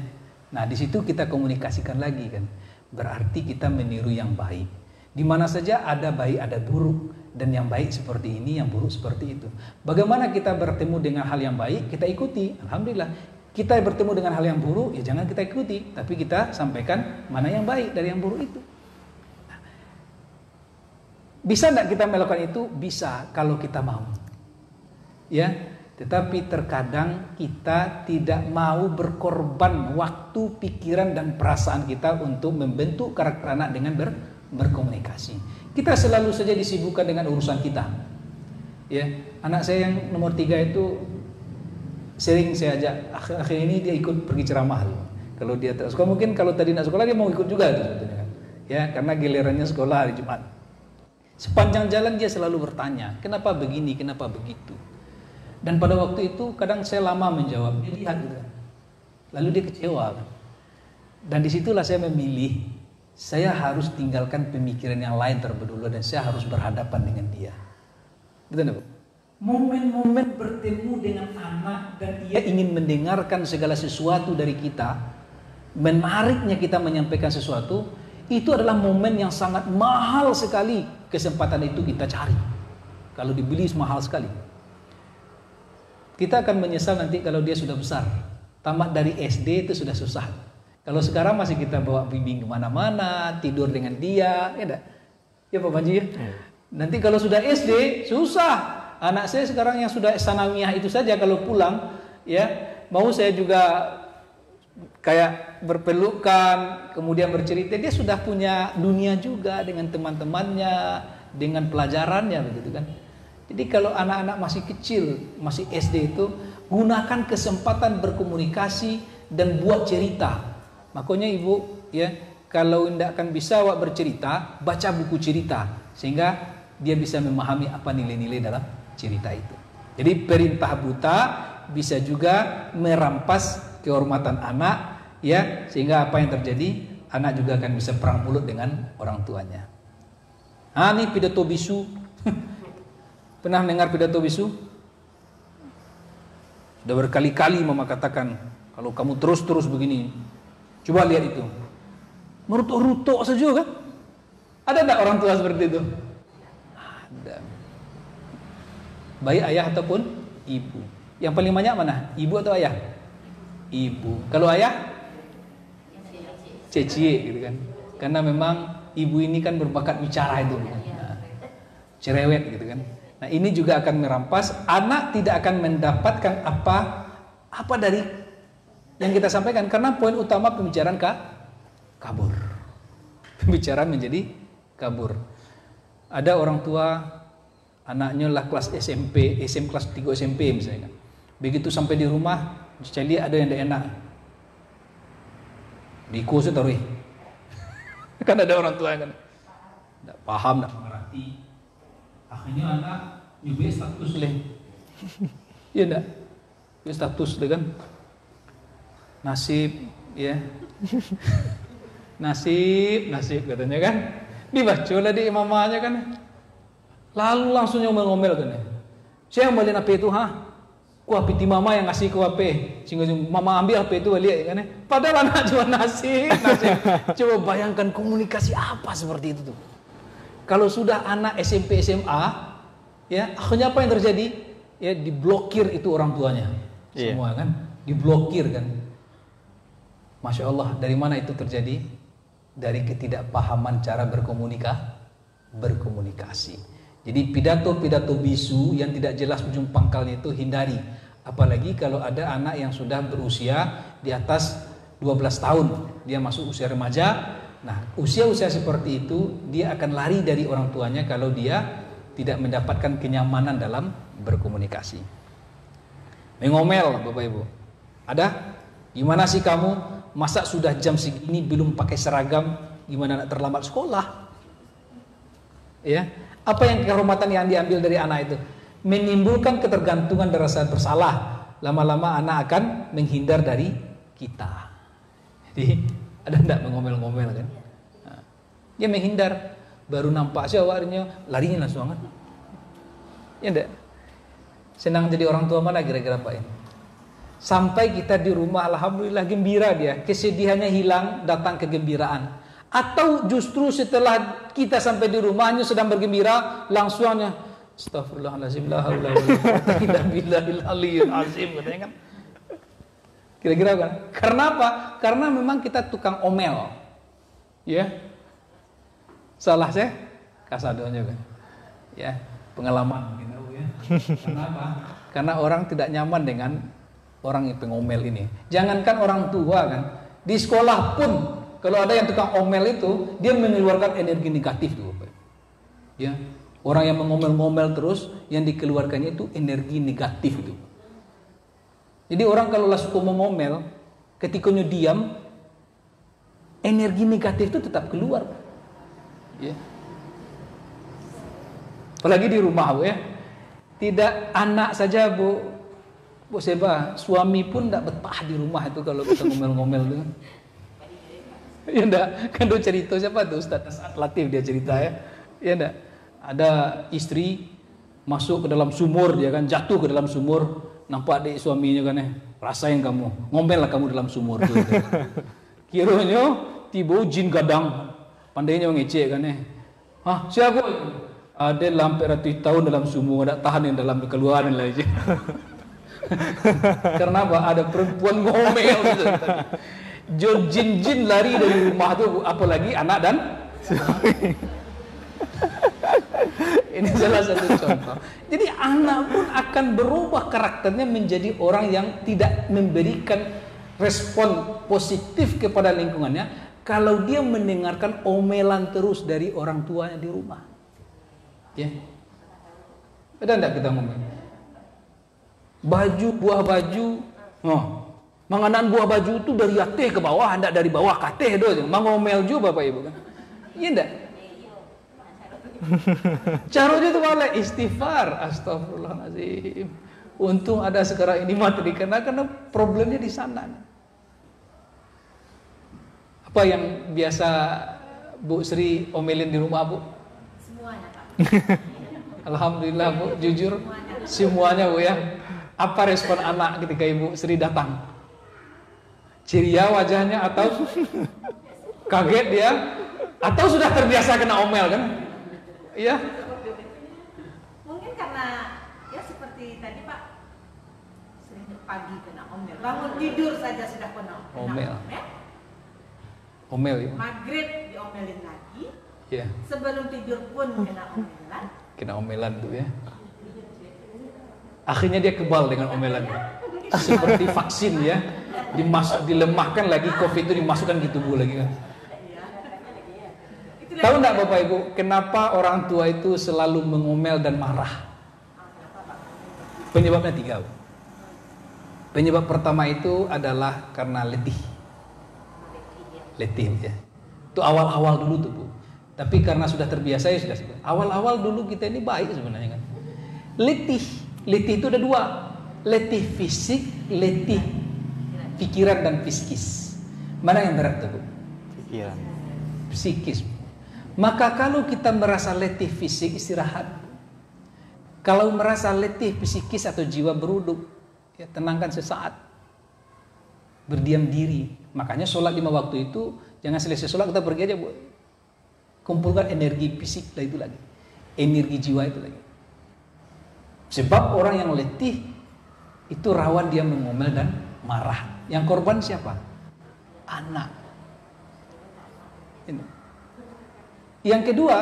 Nah di situ kita komunikasikan lagi kan, berarti kita meniru yang baik. Di mana saja ada baik ada buruk, dan yang baik seperti ini, yang buruk seperti itu. Bagaimana kita bertemu dengan hal yang baik, kita ikuti, alhamdulillah. Kita bertemu dengan hal yang buruk, ya jangan kita ikuti, tapi kita sampaikan mana yang baik dari yang buruk itu. Nah, bisa tidak kita melakukan itu? Bisa kalau kita mau. Ya, tetapi terkadang kita tidak mau berkorban waktu, pikiran dan perasaan kita untuk membentuk karakter anak dengan berkomunikasi. Kita selalu saja disibukkan dengan urusan kita. Ya, anak saya yang nomor 3 itu sering saya ajak, akhir ini dia ikut pergi ceramah. Kalau dia sekolah, mungkin kalau tadi nak sekolah dia mau ikut juga itu sebetulnya kan. Ya, karena gilirannya sekolah hari Jumat. Sepanjang jalan dia selalu bertanya, kenapa begini, kenapa begitu. Dan pada waktu itu kadang saya lama menjawab, dia lihat gitu kan. Lalu dia kecewa kan. Dan disitulah saya memilih, saya harus tinggalkan pemikiran yang lain terlebih dahulu dan saya harus berhadapan dengan dia. Betul enggak, Bu? Momen-momen bertemu dengan anak dan ia ingin mendengarkan segala sesuatu dari kita, menariknya kita menyampaikan sesuatu, itu adalah momen yang sangat mahal sekali. Kesempatan itu kita cari. Kalau dibeli mahal sekali. Kita akan menyesal nanti kalau dia sudah besar. Tamat dari SD itu sudah susah. Kalau sekarang masih kita bawa bimbing kemana-mana, tidur dengan dia, ya enggak? Ya Pak Panji ya? Nanti kalau sudah SD, susah. Anak saya sekarang yang sudah sanawiyah itu saja kalau pulang, ya mau saya juga kayak berpelukan, kemudian bercerita, dia sudah punya dunia juga dengan teman-temannya, dengan pelajarannya begitu kan. Jadi kalau anak-anak masih kecil, masih SD itu Gunakan kesempatan berkomunikasi dan buat cerita. Makanya ibu ya, kalau tidak akan bisa awak bercerita, baca buku cerita sehingga dia bisa memahami apa nilai-nilai dalam cerita itu. Jadi perintah buta bisa juga merampas kehormatan anak ya, sehingga apa yang terjadi, anak juga akan bisa perang mulut dengan orang tuanya. Ini pidato bisu. Pernah dengar pidato bisu? Sudah berkali-kali mama katakan, kalau kamu terus-terus begini, coba lihat itu, merutuk-rutuk saja kan? Ada tak orang tua seperti itu? Ada. Baik ayah ataupun ibu. Yang paling banyak mana? Ibu atau ayah? Ibu. Kalau ayah? Cecie gitu kan. Karena memang ibu ini kan berbakat bicara itu. Nah, cerewet gitu kan. Nah, ini juga akan merampas, anak tidak akan mendapatkan apa dari yang kita sampaikan, karena poin utama pembicaraan kabur. Pembicaraan menjadi kabur. Ada orang tua anaknya lah kelas SMP, kelas 3 SMP misalnya. Begitu sampai di rumah, saya lihat ada yang tidak enak. Diku taruh. Kan ada orang tua kan tidak paham, tidak mengerti. Akhirnya anak nyubi status leh. Iya enggak? Status deh kan. Nasib ya. Nasib katanya kan. Dibaca lah di mamanya kan. Lalu langsung ngomel-ngomel kan. Saya yang balikin HP itu, Ku HP ti mama yang ngasih ku HP. Sehingga mama ambil HP itu balik kan. Padahal anak cuma nasib. Coba bayangkan komunikasi apa seperti itu tuh. Kalau sudah anak SMP SMA, ya akhirnya apa yang terjadi? Ya diblokir itu orang tuanya, semua kan, diblokir kan. Masya Allah, dari mana itu terjadi? Dari ketidakpahaman cara berkomunikasi. Jadi pidato-pidato bisu yang tidak jelas ujung pangkalnya itu hindari. Apalagi kalau ada anak yang sudah berusia di atas 12 tahun, dia masuk usia remaja. Nah, usia-usia seperti itu dia akan lari dari orang tuanya kalau dia tidak mendapatkan kenyamanan dalam berkomunikasi. Mengomel Bapak Ibu. Ada? Gimana sih kamu? Masa sudah jam segini belum pakai seragam? Gimana nak terlambat sekolah? Ya, apa yang kehormatan yang diambil dari anak itu? Menimbulkan ketergantungan dan rasa bersalah. Lama-lama anak akan menghindar dari kita. Jadi ada enggak mengomel-ngomel kan? Nah, dia menghindar, baru nampak aja awalnya larinya langsung kan? Ya enggak? Senang jadi orang tua mana kira-kira Pak ini? Sampai kita di rumah alhamdulillah gembira dia, kesedihannya hilang, datang kegembiraan. Atau justru setelah kita sampai di rumahnya sedang bergembira, langsungnya astagfirullahaladzim la haula wala billahil aliyyil azim katanya kan. Kira-kira kan? Karena apa? Karena memang kita tukang omel. Ya. Salah saya kasadonya kan. Ya, pengalaman mungkin tahu ya. Karena apa? Karena orang tidak nyaman dengan orang yang pengomel ini. Jangankan orang tua kan, di sekolah pun kalau ada yang tukang omel itu, dia mengeluarkan energi negatif tuh. Ya. Orang yang mengomel-ngomel terus, yang dikeluarkannya itu energi negatif itu. Jadi orang kalau suka mengomel, ketika diam, energi negatif itu tetap keluar. Ya. Apalagi di rumah Bu ya. Tidak anak saja Bu Seba, suami pun tidak betah di rumah itu kalau kita ngomel-ngomel itu. Ya enggak, kan dia cerita siapa tuh Ustaz Latif dia cerita ya. Ya enggak. Ada istri masuk ke dalam sumur, dia kan jatuh ke dalam sumur. Nampak adik suaminya kan rasain kamu, ngomel lah kamu dalam sumur tuh. Kiranya tiba jin gadang, pandainya ngecek kan siapa? Ada lampai ratus tahun dalam sumur, ada tahan yang dalam keluaran lah aja. Karena apa? Ada perempuan ngomel gitu. Jin lari dari rumah tuh, apalagi anak dan ini salah satu contoh. Jadi anak pun akan berubah karakternya menjadi orang yang tidak memberikan respon positif kepada lingkungannya kalau dia mendengarkan omelan terus dari orang tuanya di rumah. Ya. Ada enggak kita ngomel? buah baju. Mengenaan buah baju itu dari atas ke bawah, hendak dari bawah ke atas doang. Mangomel juga Bapak Ibu kan. Iya enggak? Caranya itu boleh istighfar, astagfirullahaladzim. Untung ada sekarang ini materi karena problemnya di sana. Apa yang biasa Bu Sri omelin di rumah Bu? Semuanya Pak. Alhamdulillah Bu, jujur semuanya Bu ya. Apa respon anak ketika Ibu Sri datang? Ceria wajahnya atau kaget dia? Atau sudah terbiasa kena omel kan? Iya. Mungkin karena ya seperti tadi Pak, sering pagi kena omel, bangun tidur saja sudah kena Omel. Omel ya. Maghrib diomelin lagi. Iya. Sebelum tidur pun kena omelan. Kena omelan tuh ya. Akhirnya dia kebal dengan omelan. Seperti vaksin ya. Dilemahkan lagi COVID itu dimasukkan di tubuh lagi kan. Tahu enggak Bapak Ibu, kenapa orang tua itu selalu mengomel dan marah? Penyebabnya 3. Penyebab pertama itu adalah karena letih ya. Itu awal-awal dulu tuh Bu. Tapi karena sudah terbiasa ya sudah. Awal-awal dulu kita ini baik sebenarnya kan. Letih itu ada 2. Letih fisik, letih pikiran dan psikis. Mana yang berat tuh Bu? Pikiran. Psikis. Maka kalau kita merasa letih fisik, istirahat. Kalau merasa letih psikis atau jiwa beruduk, ya tenangkan sesaat. Berdiam diri. Makanya sholat 5 waktu itu jangan selesai sholat kita pergi aja Bu. Kumpulkan energi fisik itu lagi, energi jiwa itu lagi. Sebab orang yang letih itu rawan dia mengomel dan marah. Yang korban siapa? Anak. Ini. Yang kedua,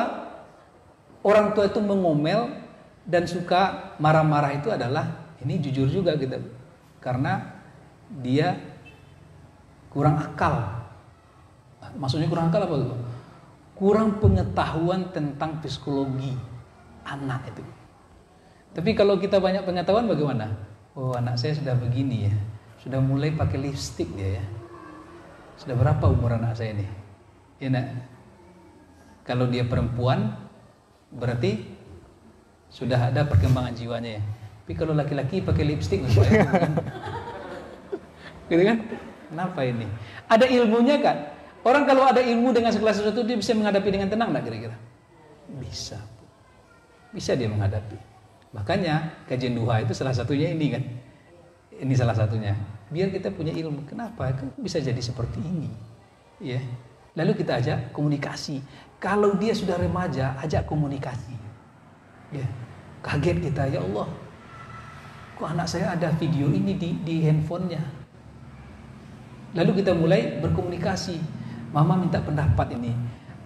orang tua itu mengomel dan suka marah-marah itu adalah, ini jujur juga kita, karena dia kurang akal. Maksudnya kurang akal apa itu? Kurang pengetahuan tentang psikologi anak itu. Tapi kalau kita banyak pengetahuan bagaimana? Oh, anak saya sudah begini ya, sudah mulai pakai lipstik dia ya. Sudah berapa umur anak saya ini? Ya nak? Kalau dia perempuan berarti sudah ada perkembangan jiwanya ya. Tapi kalau laki-laki pakai lipstik gitu kan? Kenapa ini? Ada ilmunya kan? Orang kalau ada ilmu dengan segala sesuatu dia bisa menghadapi dengan tenang enggak kira-kira? Bisa. Bisa dia menghadapi. Makanya kajian duha itu salah satunya ini kan. Ini salah satunya. Biar kita punya ilmu. Kenapa? Kan bisa jadi seperti ini. Ya. Lalu kita ajak komunikasi. Kalau dia sudah remaja, ajak komunikasi. Ya. Kaget kita, ya Allah. Kok anak saya ada video ini di handphonenya? Lalu kita mulai berkomunikasi. Mama minta pendapat ini.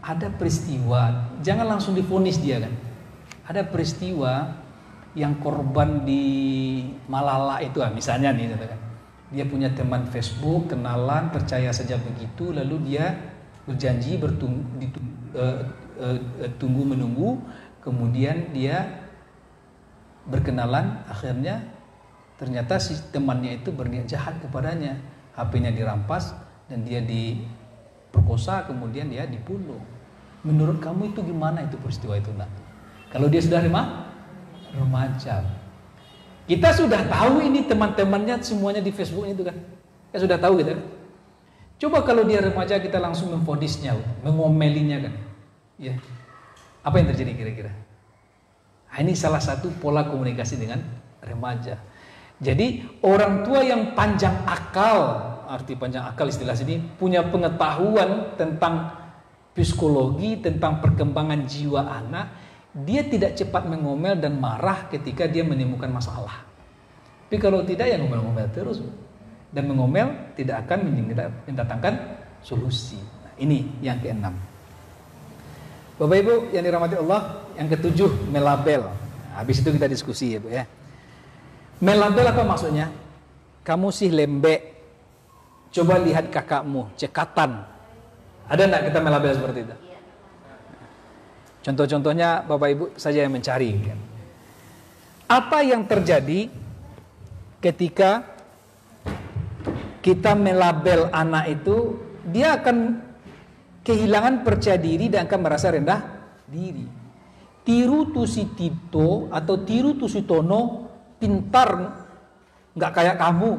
Ada peristiwa, jangan langsung divonis dia kan. Ada peristiwa yang korban di Malala itu misalnya nih kan. Dia punya teman Facebook, kenalan, percaya saja begitu, lalu dia berjanji tunggu menunggu, kemudian dia berkenalan, akhirnya ternyata si temannya itu berniat jahat kepadanya, HP-nya dirampas dan dia diperkosa, kemudian dia dibunuh. Menurut kamu itu gimana itu peristiwa itu nak? Kalau dia sudah remaja, kita sudah tahu ini teman-temannya semuanya di Facebook itu kan, kita sudah tahu gitu kan. Coba kalau dia remaja kita langsung memfodisnya, mengomelinya kan, ya, apa yang terjadi kira-kira? Nah, ini salah satu pola komunikasi dengan remaja. Jadi orang tua yang panjang akal, arti panjang akal istilah sini, punya pengetahuan tentang psikologi, tentang perkembangan jiwa anak, dia tidak cepat mengomel dan marah ketika dia menemukan masalah. Tapi kalau tidak ya ngomel-ngomel terus. Dan mengomel tidak akan mendatangkan solusi. Nah, ini yang ke-6. Bapak Ibu yang dirahmati Allah, yang ke-7 melabel. Habis itu kita diskusi ya Bu ya. Melabel apa maksudnya? Kamu sih lembek. Coba lihat kakakmu, cekatan. Ada enggak kita melabel seperti itu? Contoh-contohnya Bapak Ibu saja yang mencari. Apa yang terjadi ketika kita melabel anak itu, dia akan kehilangan percaya diri dan akan merasa rendah diri. Tiru tu si Tito atau tiru tu si Tono pintar, nggak kayak kamu.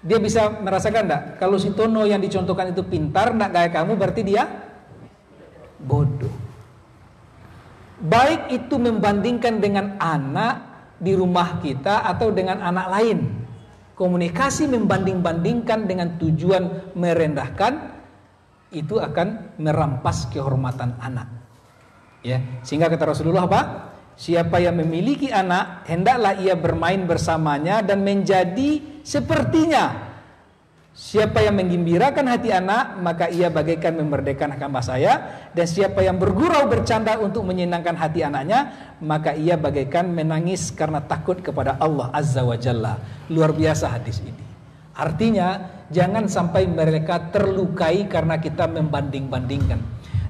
Dia bisa merasakan enggak? Kalau si Tono yang dicontohkan itu pintar, nggak kayak kamu, berarti dia bodoh. Baik itu membandingkan dengan anak di rumah kita atau dengan anak lain. Komunikasi membanding-bandingkan dengan tujuan merendahkan, itu akan merampas kehormatan anak. Ya, sehingga kata Rasulullah apa? Siapa yang memiliki anak, hendaklah ia bermain bersamanya dan menjadi sepertinya. Siapa yang menggembirakan hati anak, maka ia bagaikan memerdekakan hamba saya. Dan siapa yang bergurau bercanda untuk menyenangkan hati anaknya, maka ia bagaikan menangis karena takut kepada Allah Azza wa Jalla. Luar biasa hadis ini. Artinya, jangan sampai mereka terlukai karena kita membanding-bandingkan.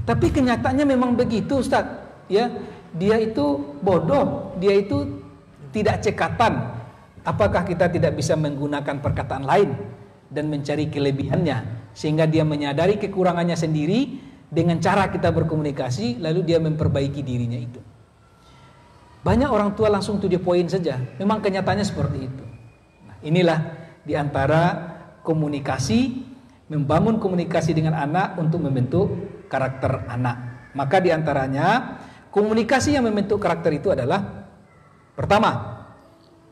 Tapi kenyataannya memang begitu, Ustaz. Ya, dia itu bodoh, dia itu tidak cekatan. Apakah kita tidak bisa menggunakan perkataan lain dan mencari kelebihannya, sehingga dia menyadari kekurangannya sendiri dengan cara kita berkomunikasi, lalu dia memperbaiki dirinya itu. Banyak orang tua langsung to the point saja. Memang kenyataannya seperti itu. Nah, inilah di antara komunikasi, membangun komunikasi dengan anak untuk membentuk karakter anak. Maka di antaranya komunikasi yang membentuk karakter itu adalah, pertama,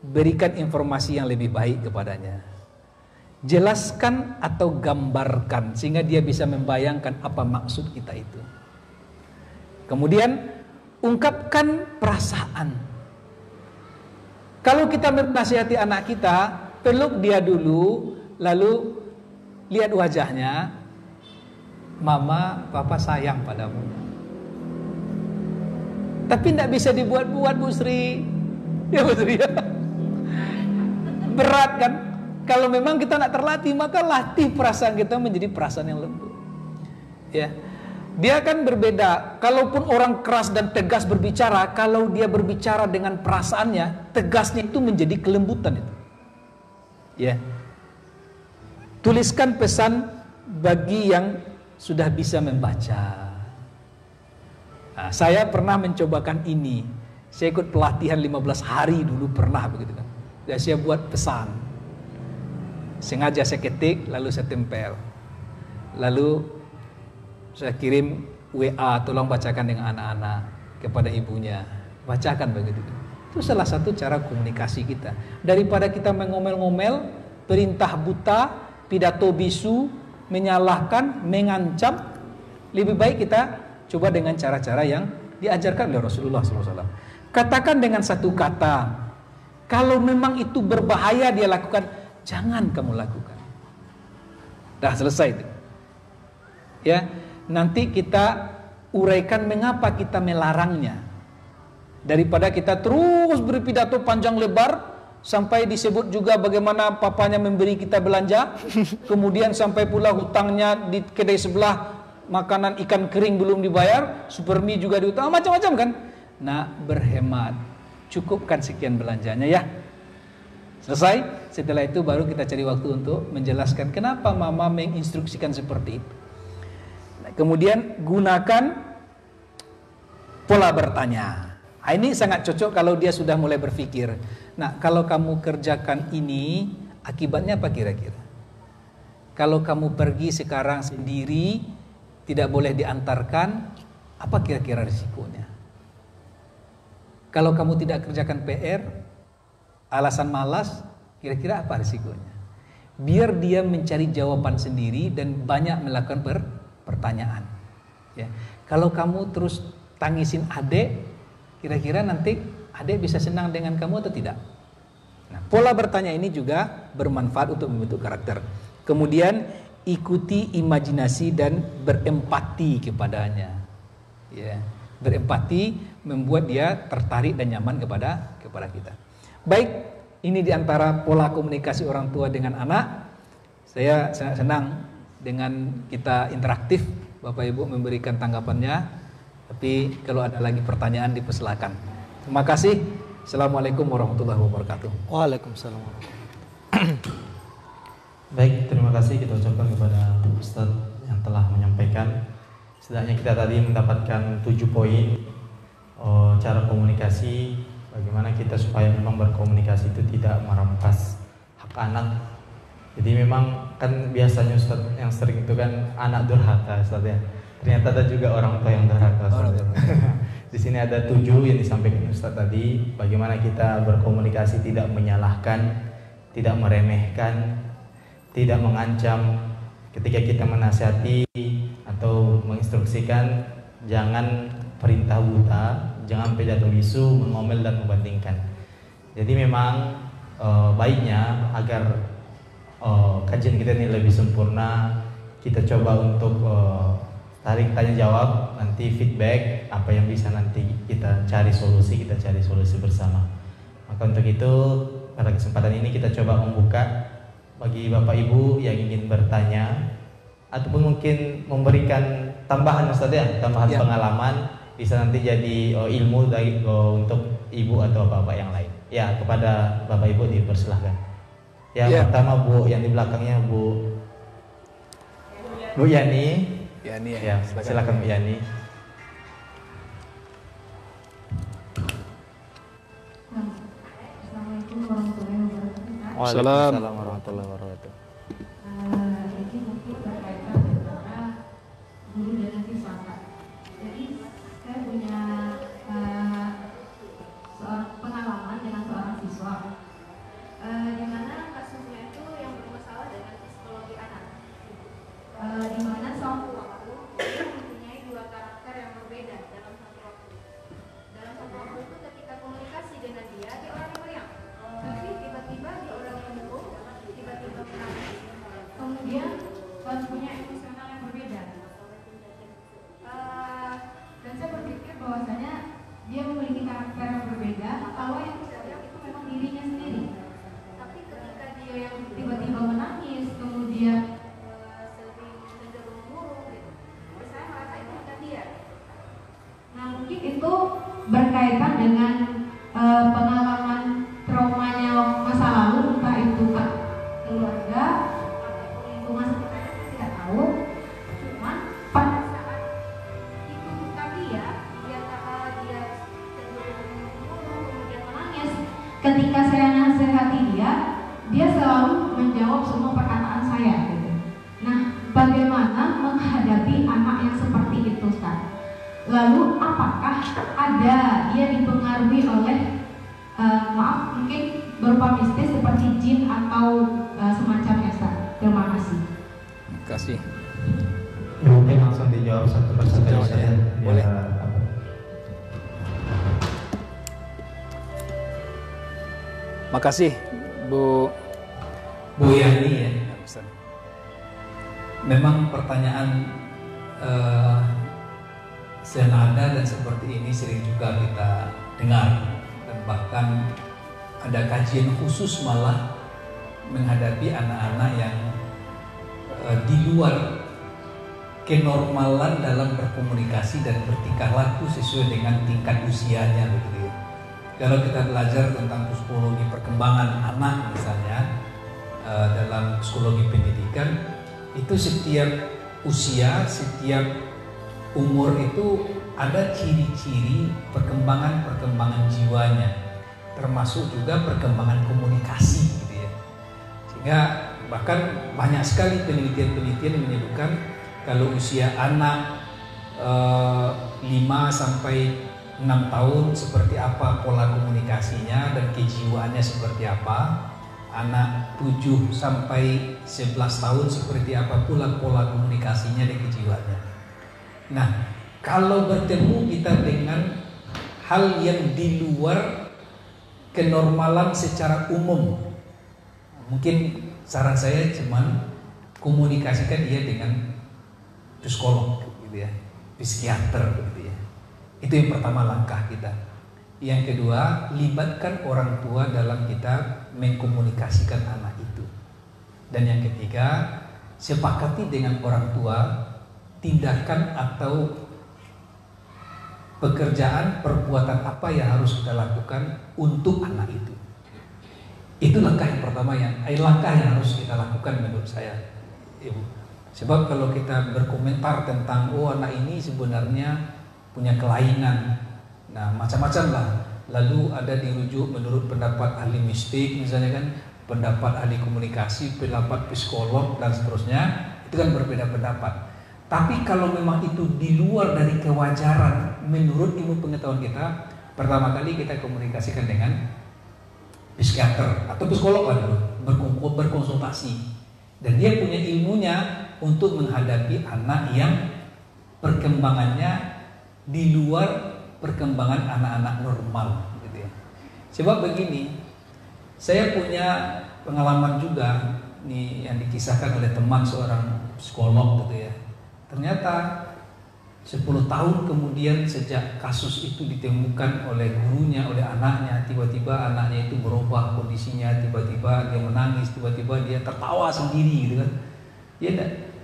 berikan informasi yang lebih baik kepadanya. Jelaskan atau gambarkan sehingga dia bisa membayangkan apa maksud kita itu. Kemudian ungkapkan perasaan. Kalau kita menasihati anak kita, peluk dia dulu, lalu lihat wajahnya. Mama, papa sayang padamu. Tapi tidak bisa dibuat-buat, Bu Sri. Ya Bu Sri. Berat kan? Kalau memang kita nak terlatih, maka latih perasaan kita menjadi perasaan yang lembut. Ya, dia akan berbeda. Kalaupun orang keras dan tegas berbicara, kalau dia berbicara dengan perasaannya, tegasnya itu menjadi kelembutan itu. Ya, tuliskan pesan bagi yang sudah bisa membaca. Nah, saya pernah mencobakan ini. Saya ikut pelatihan 15 hari dulu pernah begitu kan. Dan saya buat pesan. Sengaja saya ketik, lalu saya tempel. Lalu saya kirim WA, tolong bacakan dengan anak-anak kepada ibunya. Bacakan begitu. Itu salah satu cara komunikasi kita. Daripada kita mengomel-ngomel, perintah buta, pidato bisu, menyalahkan, mengancam, lebih baik kita coba dengan cara-cara yang diajarkan oleh Rasulullah SAW. Katakan dengan satu kata. Kalau memang itu berbahaya dia lakukan, jangan kamu lakukan. Dah selesai itu. Ya, nanti kita uraikan mengapa kita melarangnya. Daripada kita terus berpidato panjang lebar sampai disebut juga bagaimana papanya memberi kita belanja, kemudian sampai pula hutangnya di kedai sebelah, makanan ikan kering belum dibayar, supermi juga diutang, macam-macam kan. Nah, berhemat, cukupkan sekian belanjanya ya. Selesai, setelah itu baru kita cari waktu untuk menjelaskan kenapa mama menginstruksikan seperti itu. Nah, kemudian gunakan pola bertanya. Nah, ini sangat cocok kalau dia sudah mulai berpikir. Nah, kalau kamu kerjakan ini, akibatnya apa kira-kira? Kalau kamu pergi sekarang sendiri, tidak boleh diantarkan, apa kira-kira risikonya? Kalau kamu tidak kerjakan PR, alasan malas, kira-kira apa risikonya? Biar dia mencari jawaban sendiri dan banyak melakukan pertanyaan. Ya. Kalau kamu terus tangisin adik, kira-kira nanti adik bisa senang dengan kamu atau tidak? Nah, pola bertanya ini juga bermanfaat untuk membentuk karakter. Kemudian ikuti imajinasi dan berempati kepadanya. Ya, berempati membuat dia tertarik dan nyaman kepada kita. Baik, ini diantara pola komunikasi orang tua dengan anak. Saya sangat senang dengan kita interaktif. Bapak Ibu memberikan tanggapannya. Tapi kalau ada lagi pertanyaan dipersilakan. Terima kasih. Assalamualaikum warahmatullahi wabarakatuh. Waalaikumsalam warahmatullahi. Baik, terima kasih kita ucapkan kepada Ustadz yang telah menyampaikan. Setidaknya kita tadi mendapatkan 7 poin cara komunikasi, bagaimana kita supaya memang berkomunikasi itu tidak merampas hak anak. Jadi memang kan biasanya Ustadz yang sering itu kan anak durhaka Ustadz ya. Ternyata ada juga orang tua yang durhaka Ustadz. Di sini ada 7 yang disampaikan Ustadz tadi, bagaimana kita berkomunikasi tidak menyalahkan, tidak meremehkan, tidak mengancam. Ketika kita menasihati atau menginstruksikan, jangan perintah buta, jangan pidato bisu, mengomel dan membandingkan. Jadi memang baiknya agar kajian kita ini lebih sempurna, kita coba untuk tarik tanya jawab, nanti feedback apa yang bisa nanti kita cari solusi bersama. Maka untuk itu pada kesempatan ini kita coba membuka bagi Bapak Ibu yang ingin bertanya ataupun mungkin memberikan tambahan Ustaz ya, tambahan pengalaman bisa nanti jadi ilmu dari untuk ibu atau bapak yang lain. Ya, kepada Bapak Ibu dipersilahkan. Yang pertama Bu yang di belakangnya Bu Yani. Yani ya, silakan Bu Yani. Assalamualaikum warahmatullahi wabarakatuh. Waalaikumsalam warahmatullahi wabarakatuh. Ini mungkin berkaitan antara guru dan siswa. Jadi saya punya seorang pengalaman dengan seorang siswa, di mana kasusnya itu yang bermasalah dengan psikologi anak, di mana suatu waktu dia mempunyai 2 karakter yang berbeda dalam satu waktu. Dalam satu waktu itu ketika komunikasi dengan dia orang yang meriang, tapi tiba-tiba dia orang yang mendukung, tiba-tiba menangis, kemudian punya emosional yang berbeda. Dan saya berpikir bahwasanya dia memiliki karakter yang berbeda, kalau yang meriang itu memang dirinya sendiri. Tapi ketika dia yang tiba-tiba menangis, kemudian sering cenderung murung gitu, saya merasa itu bukan dia. Nah mungkin itu berkaitan dengan pengalaman traumanya masa lalu, entah itu keluarga atau lingkungan sekitarnya, saya tidak tahu. Cuman pada saat itu bukan dia cenderung murung kemudian menangis. Ketika saya nasihati dia selalu menjawab semua perkataan saya gitu. Nah, bagaimana menghadapi anak yang seperti itu, Ustaz? Lalu apakah ada dia dipengaruhi oleh mungkin berupa mistis seperti jin atau semacamnya, Ustaz? Terima kasih. Terima kasih. Mungkin langsung dijawab satu persatu ya. Boleh. Makasih Bu Yani ya. Memang pertanyaan senada dan seperti ini sering juga kita dengar, dan bahkan ada kajian khusus malah menghadapi anak-anak yang di luar kenormalan dalam berkomunikasi dan bertingkah laku sesuai dengan tingkat usianya begitu ya. Kalau kita belajar tentang psikologi perkembangan anak misalnya, dalam psikologi pendidikan itu setiap usia, setiap umur itu ada ciri-ciri perkembangan jiwanya, termasuk juga perkembangan komunikasi gitu ya. Sehingga bahkan banyak sekali penelitian-penelitian yang menyebutkan kalau usia anak 5 sampai 6 tahun seperti apa pola komunikasinya dan kejiwaannya seperti apa, anak 7 sampai 11 tahun seperti apa pula pola komunikasinya dan kejiwaannya. Nah, kalau bertemu kita dengan hal yang di luar kenormalan secara umum, mungkin saran saya cuman komunikasikan dia dengan psikolog gitu ya, psikiater gitu ya. Itu yang pertama langkah kita. Yang kedua, libatkan orang tua dalam kita mengkomunikasikan anak itu. Dan yang ketiga, sepakati dengan orang tua tindakan atau pekerjaan, perbuatan apa yang harus kita lakukan untuk anak itu. Itu langkah yang pertama langkah yang harus kita lakukan menurut saya, Ibu. Sebab kalau kita berkomentar tentang anak ini sebenarnya punya kelainan, nah macam-macam lah. Lalu ada dirujuk menurut pendapat ahli mistik misalnya kan, pendapat ahli komunikasi, pendapat psikolog dan seterusnya, itu kan berbeda pendapat. Tapi kalau memang itu di luar dari kewajaran menurut ilmu pengetahuan kita, pertama kali kita komunikasikan dengan psikiater atau psikolog lah dulu, berkonsultasi. Dan dia punya ilmunya untuk menghadapi anak yang perkembangannya di luar perkembangan anak-anak normal gitu ya. Sebab begini, saya punya pengalaman juga nih yang dikisahkan oleh teman seorang psikolog gitu ya. Ternyata 10 tahun kemudian sejak kasus itu ditemukan oleh gurunya, oleh anaknya, tiba-tiba anaknya itu berubah kondisinya, tiba-tiba dia menangis, tiba-tiba dia tertawa sendiri gitu kan. Dia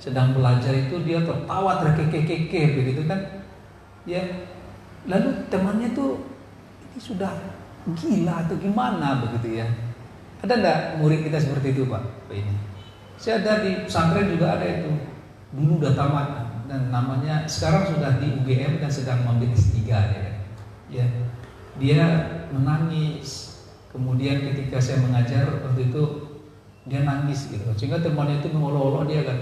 sedang belajar itu dia tertawa terkekeh-kekeh begitu kan. Ya. Lalu temannya tuh ini sudah gila atau gimana begitu ya. Ada enggak murid kita seperti itu, Pak? Ini. Saya ada di pesantren juga ada itu. Dulu udah tamat dan namanya sekarang sudah di UGM dan sedang mengambil S3 ya. Dia menangis. Kemudian ketika saya mengajar waktu itu dia nangis gitu. Sehingga temannya itu mengolok-olok dia kan.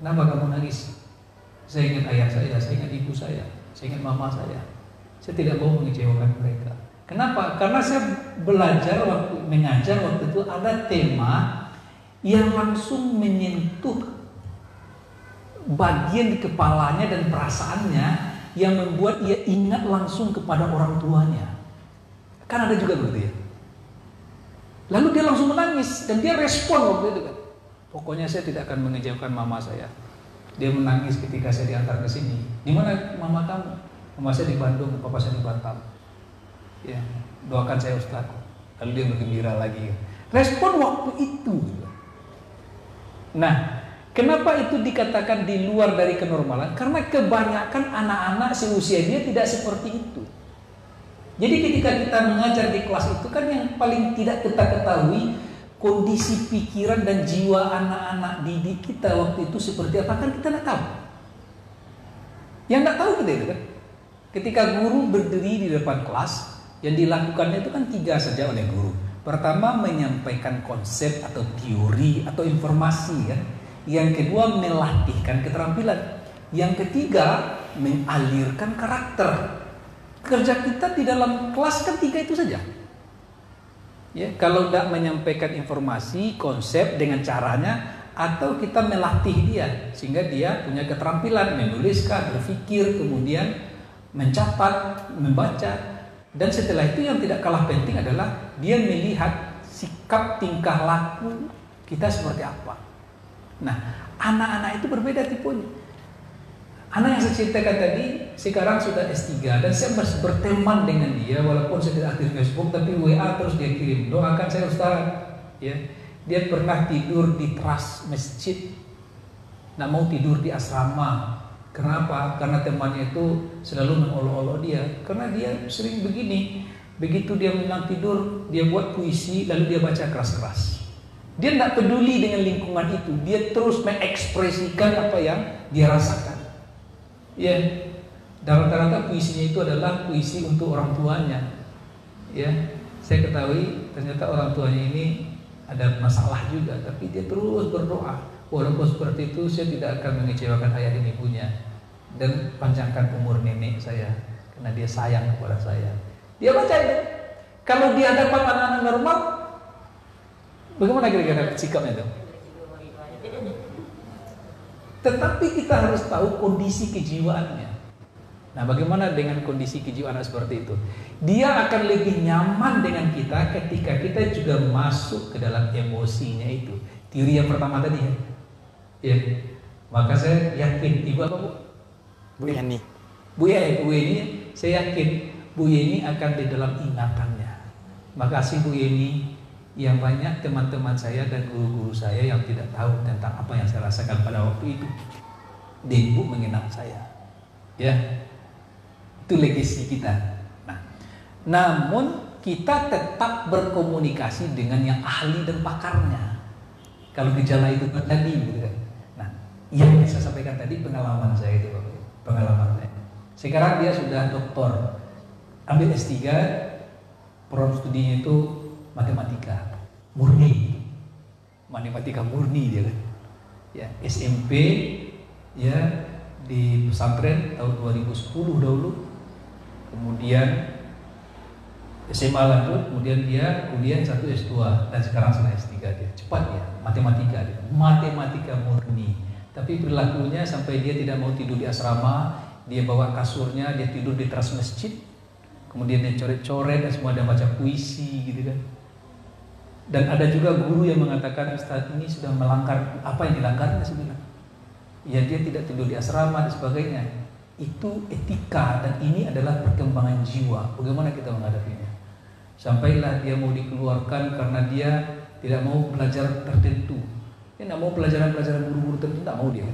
Kenapa kamu nangis? Saya ingat ayah saya ingat ibu saya ingat mama saya. Saya tidak mau mengecewakan mereka. Kenapa? Karena saya belajar mengajar waktu itu ada tema yang langsung menyentuh bagian di kepalanya dan perasaannya yang membuat ia ingat langsung kepada orang tuanya. Kan ada juga begitu ya. Lalu dia langsung menangis dan dia respon waktu itu kan. Pokoknya saya tidak akan mengecewakan mama saya. Dia menangis ketika saya diantar ke sini. Di mana mama kamu? Mama saya di Bandung, papa saya di Batam. Ya, doakan saya Ustaz. Lalu dia bergembira lagi. Respon waktu itu. Nah, kenapa itu dikatakan di luar dari kenormalan? Karena kebanyakan anak-anak seusia dia tidak seperti itu. Jadi ketika kita mengajar di kelas itu kan yang paling tidak kita ketahui kondisi pikiran dan jiwa anak-anak didik kita waktu itu seperti apa kan kita tidak tahu. Yang tidak tahu kita itu kan. Ketika guru berdiri di depan kelas, yang dilakukannya itu kan 3 saja oleh guru. Pertama menyampaikan konsep atau teori atau informasi kan. Yang kedua melatihkan keterampilan. Yang ketiga mengalirkan karakter. Kerja kita di dalam kelas kan 3 itu saja. Ya, kalau tidak menyampaikan informasi, konsep dengan caranya, atau kita melatih dia sehingga dia punya keterampilan menuliskan, berpikir, kemudian mencatat, membaca, dan setelah itu yang tidak kalah penting adalah dia melihat sikap tingkah laku kita seperti apa. Nah, anak-anak itu berbeda tipenya. Anak yang saya ceritakan tadi sekarang sudah S3 dan saya masih berteman dengan dia walaupun saya tidak aktif Facebook, tapi WA terus dia kirim, doakan saya Ustaz. Ya, dia pernah tidur di teras masjid, nggak mau tidur di asrama. Kenapa? Karena temannya itu selalu mengolok-olok dia. Karena dia sering begini, begitu dia menang tidur, dia buat puisi lalu dia baca keras-keras. Dia tidak peduli dengan lingkungan itu, dia terus mengekspresikan apa yang dia rasakan. Ya, dan rata-rata puisinya itu adalah puisi untuk orang tuanya. Ya, saya ketahui ternyata orang tuanya ini ada masalah juga, tapi dia terus berdoa. Walaupun seperti itu, saya tidak akan mengecewakan ayah dan ibunya, dan panjangkan umur nenek saya, karena dia sayang kepada saya. Dia baca itu. Kalau di hadapan anak-anak normal, bagaimana kira-kira sikapnya itu? Tetapi kita harus tahu kondisi kejiwaannya. Nah, bagaimana dengan kondisi kejiwaan seperti itu? Dia akan lebih nyaman dengan kita ketika kita juga masuk ke dalam emosinya itu. Teori yang pertama tadi ya. Ya. Maka saya yakin, Ibu apa Bu? Bu Yani. Bu Yeni, saya yakin Bu Yeni akan di dalam ingatannya. Makasih Bu Yeni. Yang banyak teman-teman saya dan guru-guru saya yang tidak tahu tentang apa yang saya rasakan pada waktu itu. Dan Ibu mengenal saya. Ya. Itu legasi kita. Nah, namun kita tetap berkomunikasi dengan yang ahli dan pakarnya. Kalau gejala itu terjadi, gitu kan. Nah, yang saya sampaikan tadi pengalaman saya itu, pengalaman saya. Sekarang dia sudah doktor, ambil S3, program studinya itu matematika murni, dia kan. Ya, SMP ya di pesantren tahun 2010 dahulu, kemudian SMA lanjut, kemudian dia kuliah S1 S2 dan sekarang sudah S3 dia. Cepat ya, matematika murni. Tapi perilakunya sampai dia tidak mau tidur di asrama, dia bawa kasurnya, dia tidur di teras masjid. Kemudian dia coret-coret dan semua, dia baca puisi gitu kan. Dan ada juga guru yang mengatakan, Ustaz ini sudah melanggar, apa yang dilanggarnya sebenarnya? Ya dia tidak tidur di asrama dan sebagainya. Itu etika dan ini adalah perkembangan jiwa. Bagaimana kita menghadapinya? Sampailah dia mau dikeluarkan karena dia tidak mau belajar tertentu. Dia tidak mau pelajaran-pelajaran guru-guru tertentu, tidak mau dia.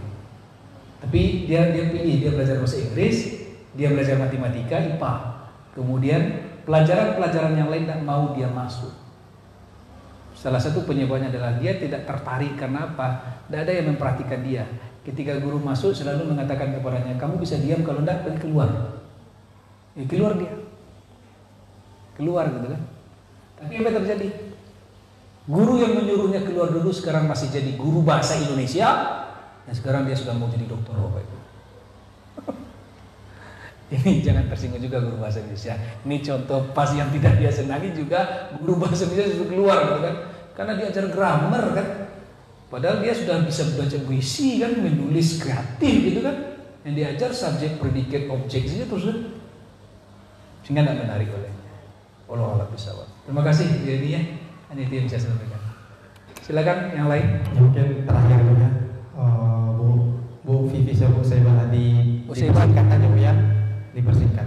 Tapi dia pilih, dia belajar bahasa Inggris, dia belajar matematika, IPA. Kemudian pelajaran-pelajaran yang lain tidak mau dia masuk. Salah satu penyebabnya adalah dia tidak tertarik. Karena apa? Tidak ada yang memperhatikan dia. Ketika guru masuk selalu mengatakan kepadanya, kamu bisa diam, kalau tidak pergi keluar. Ya keluar dia. Keluar gitu kan. Tapi apa yang terjadi? Guru yang menyuruhnya keluar dulu sekarang masih jadi guru bahasa Indonesia, dan sekarang dia sudah mau jadi dokter Bapak Ibu. Ini jangan tersinggung juga guru bahasa Indonesia. Ini contoh pas yang tidak dia senangi juga guru bahasa Indonesia sudah keluar gitu kan. Karena dia ajar grammar kan. Padahal dia sudah bisa baca puisi kan, menulis kreatif gitu kan. Yang diajar subjek, predikat, objek saja terus kan. Sehingga tidak menarik oleh Allah bisawab. Terima kasih jadi ya. Hanya itu yang bisa saya sampaikan. Silakan yang lain. Ya, mungkin terakhir ya, Bu Vivi Bu Saibah dipersingkat aja Bu ya, dipersingkat.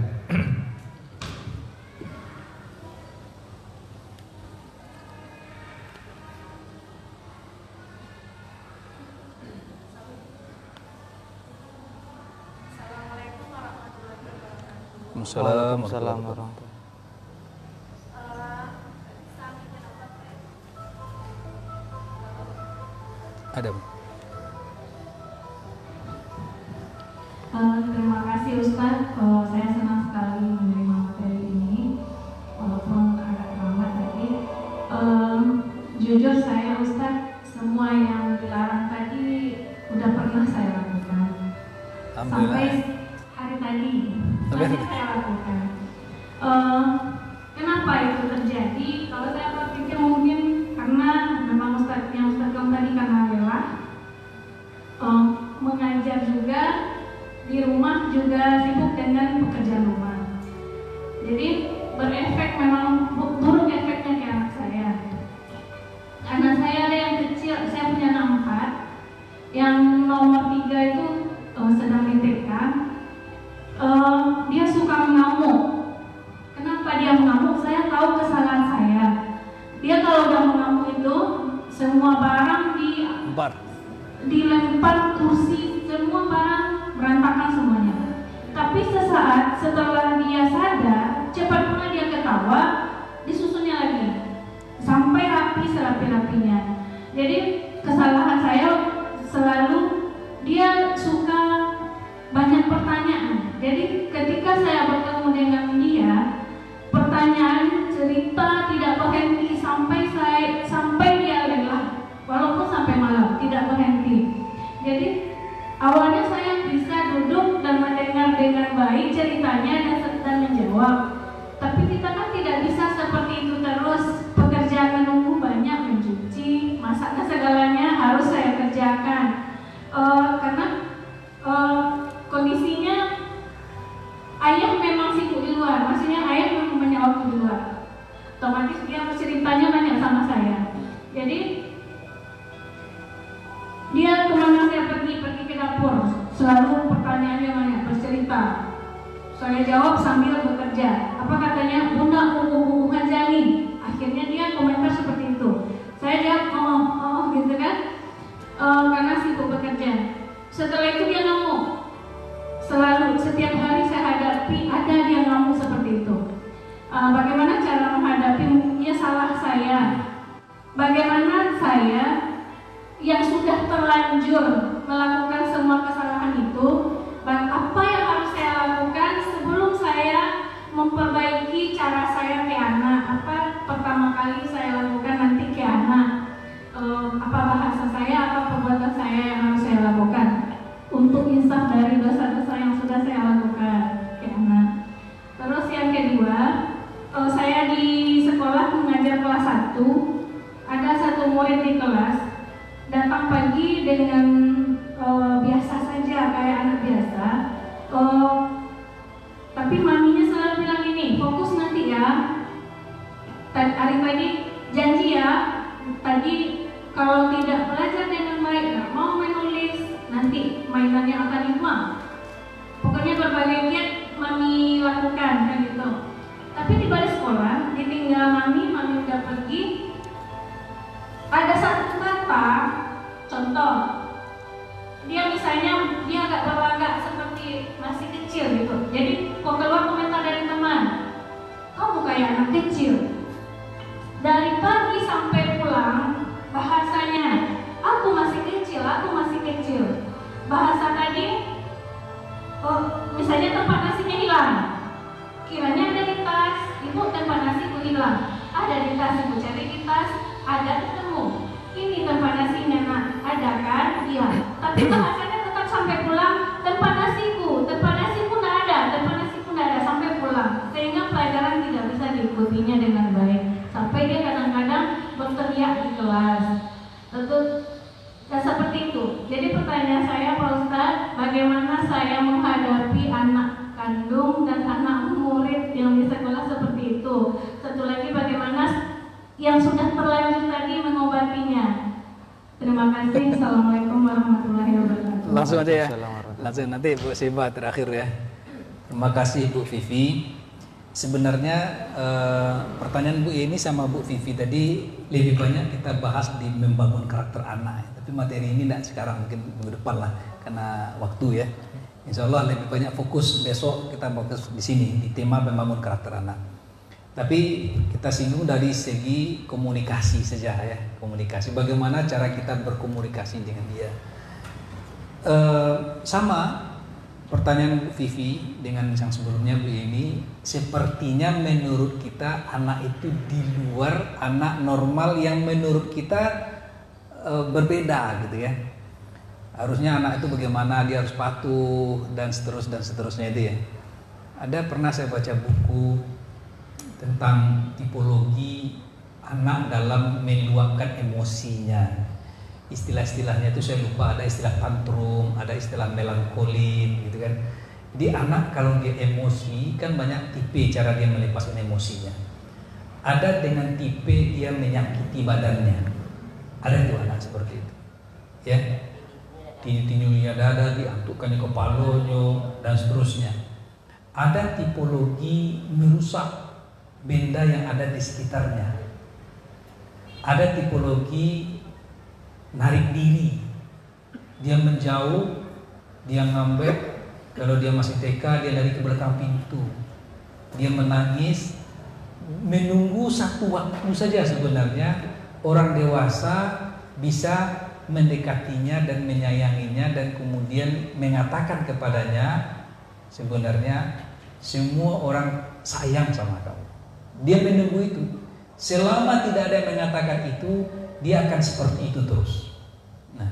Assalamualaikum warahmatullahi Adam. Terima kasih Ustadz. Saya senang sekali menerima materi ini, walaupun agak lambat tadi. Jujur saya Ustadz, semua yang dilarang tadi udah pernah saya lakukan. Sampai hari tadi saya lakukan. Kenapa itu terjadi? Kalau saya berpikir mungkin karena memang yang Ustadz bilang tadi karena lelah, mengajar juga, di rumah juga sibuk dengan pekerjaan rumah. Jadi berefek, memang buruk efeknya ke anak saya. Anak saya ada yang kecil, saya punya anak 4, yang nomor 3 itu sedang di TK. Dia suka mengamuk. Kenapa dia mengamuk? Saya tahu kesalahan saya. Dia kalau udah mengamuk itu semua barang dilempar, kursi, semua barang berantakan semuanya. Tapi sesaat setelah dia sadar, cepat pula dia ketawa, disusunnya lagi sampai rapi serapi-rapinya. Jadi kesalahan saya selalu dia suka banyak pertanyaan. Jadi ketika saya bertemu dengan dia, pertanyaan, cerita tidak berhenti sampai dia lelah, walaupun sampai malam tidak berhenti. Jadi awalnya saya bisa duduk dan mendengar dengan baik ceritanya dan menjawab. Tapi kita kan tidak bisa seperti itu terus. Pekerjaan menunggu banyak, mencuci, masak, segalanya harus saya kerjakan. Karena kondisinya ayah memang sibuk di luar, maksudnya ayah memang banyak waktu di luar. Otomatis dia ceritanya banyak sama saya. Jadi dia kemana saya pergi ke dapur, selalu pertanyaannya banyak, bercerita. Saya jawab sambil bekerja. Apa katanya? Bunda, hubungan jali. Akhirnya dia komentar seperti itu. Saya jawab, oh gitu kan, karena sibuk bekerja. Setelah itu dia ngamuk. Selalu, setiap hari saya hadapi, ada saya yang sudah terlanjur melakukan semua kesalahan itu, apa yang harus saya lakukan sebelum saya memperbaiki cara saya ke anak? Apa pertama kali saya lakukan nanti ke anak? Apa bahasa saya, apa perbuatan saya yang harus saya lakukan untuk insaf dari dosa-dosa yang sudah saya lakukan ke anak? Terus yang kedua, saya di sekolah mengajar kelas 1, ada satu murid di kelas datang pagi dengan biasa saja kayak anak biasa, tapi maminya selalu bilang ini, fokus nanti ya, hari tadi janji ya, tadi kalau tidak belajar dengan baik, nggak mau menulis, nanti mainannya akan hilang. Pokoknya berbagai giat mami lakukan kan gitu. Tapi di balik sekolah, ditinggal mami udah pergi. Ada satu kata, contoh, dia misalnya dia agak berlagak seperti masih kecil gitu. Jadi kok keluar komentar dari teman, kamu kayak anak kecil. Dari pagi sampai pulang bahasanya, aku masih kecil, aku masih kecil. Bahasa tadi, misalnya tempat nasinya hilang. Kiranya ada di tas, ibu tempat nasiku hilang. Ada di tas, ibu cari di tas, ada ketemu. Ini tempat nasinya nak, ada kan? Iya. Tapi bahasanya tetap sampai pulang, tempat nasiku nggak ada, tempat nasiku nggak ada sampai pulang. Sehingga pelajaran tidak bisa diikutinya dengan baik. Sampai dia kadang-kadang berteriak di kelas. Tentu seperti itu. Jadi pertanyaan saya Pak Ustadz, bagaimana saya menghadapi anak kandung dan anak murid yang di sekolah seperti itu? Satu lagi, bagaimana yang sudah terlanjur tadi mengobatinya? Terima kasih. Assalamualaikum warahmatullahi wabarakatuh. Langsung aja ya. Langsung nanti Bu Siva terakhir ya. Terima kasih Bu Vivi. Sebenarnya pertanyaan Bu ini sama Bu Vivi tadi lebih banyak kita bahas di membangun karakter anak. Tapi materi ini tidak sekarang, mungkin minggu depan lah karena waktu ya. Insya Allah lebih banyak fokus besok kita fokus di sini di tema membangun karakter anak. Tapi kita singgung dari segi komunikasi saja ya, komunikasi. Bagaimana cara kita berkomunikasi dengan dia. Sama pertanyaan Bu Vivi dengan yang sebelumnya Bu ini, sepertinya menurut kita anak itu di luar anak normal yang menurut kita berbeda gitu ya. Harusnya anak itu bagaimana, dia harus patuh dan seterusnya itu ya. Ada pernah saya baca buku tentang tipologi anak dalam meluapkan emosinya. Istilah-istilahnya itu saya lupa, ada istilah tantrum, ada istilah melankolin gitu kan. Jadi anak kalau dia emosi kan banyak tipe cara dia melepaskan emosinya. Ada dengan tipe dia menyakiti badannya. Ada itu anak seperti itu. Ya. Tinju-tinjunya dada, diantukkannya kepalanya dan seterusnya. Ada tipologi merusak benda yang ada di sekitarnya. Ada tipologi narik diri, dia menjauh, dia ngambek. Kalau dia masih TK, dia lari ke belakang pintu, dia menangis, menunggu satu waktu saja. Sebenarnya orang dewasa bisa mendekatinya dan menyayanginya dan kemudian mengatakan kepadanya, sebenarnya semua orang sayang sama kamu. Dia menunggu itu. Selama tidak ada yang mengatakan itu, dia akan seperti itu terus. Nah,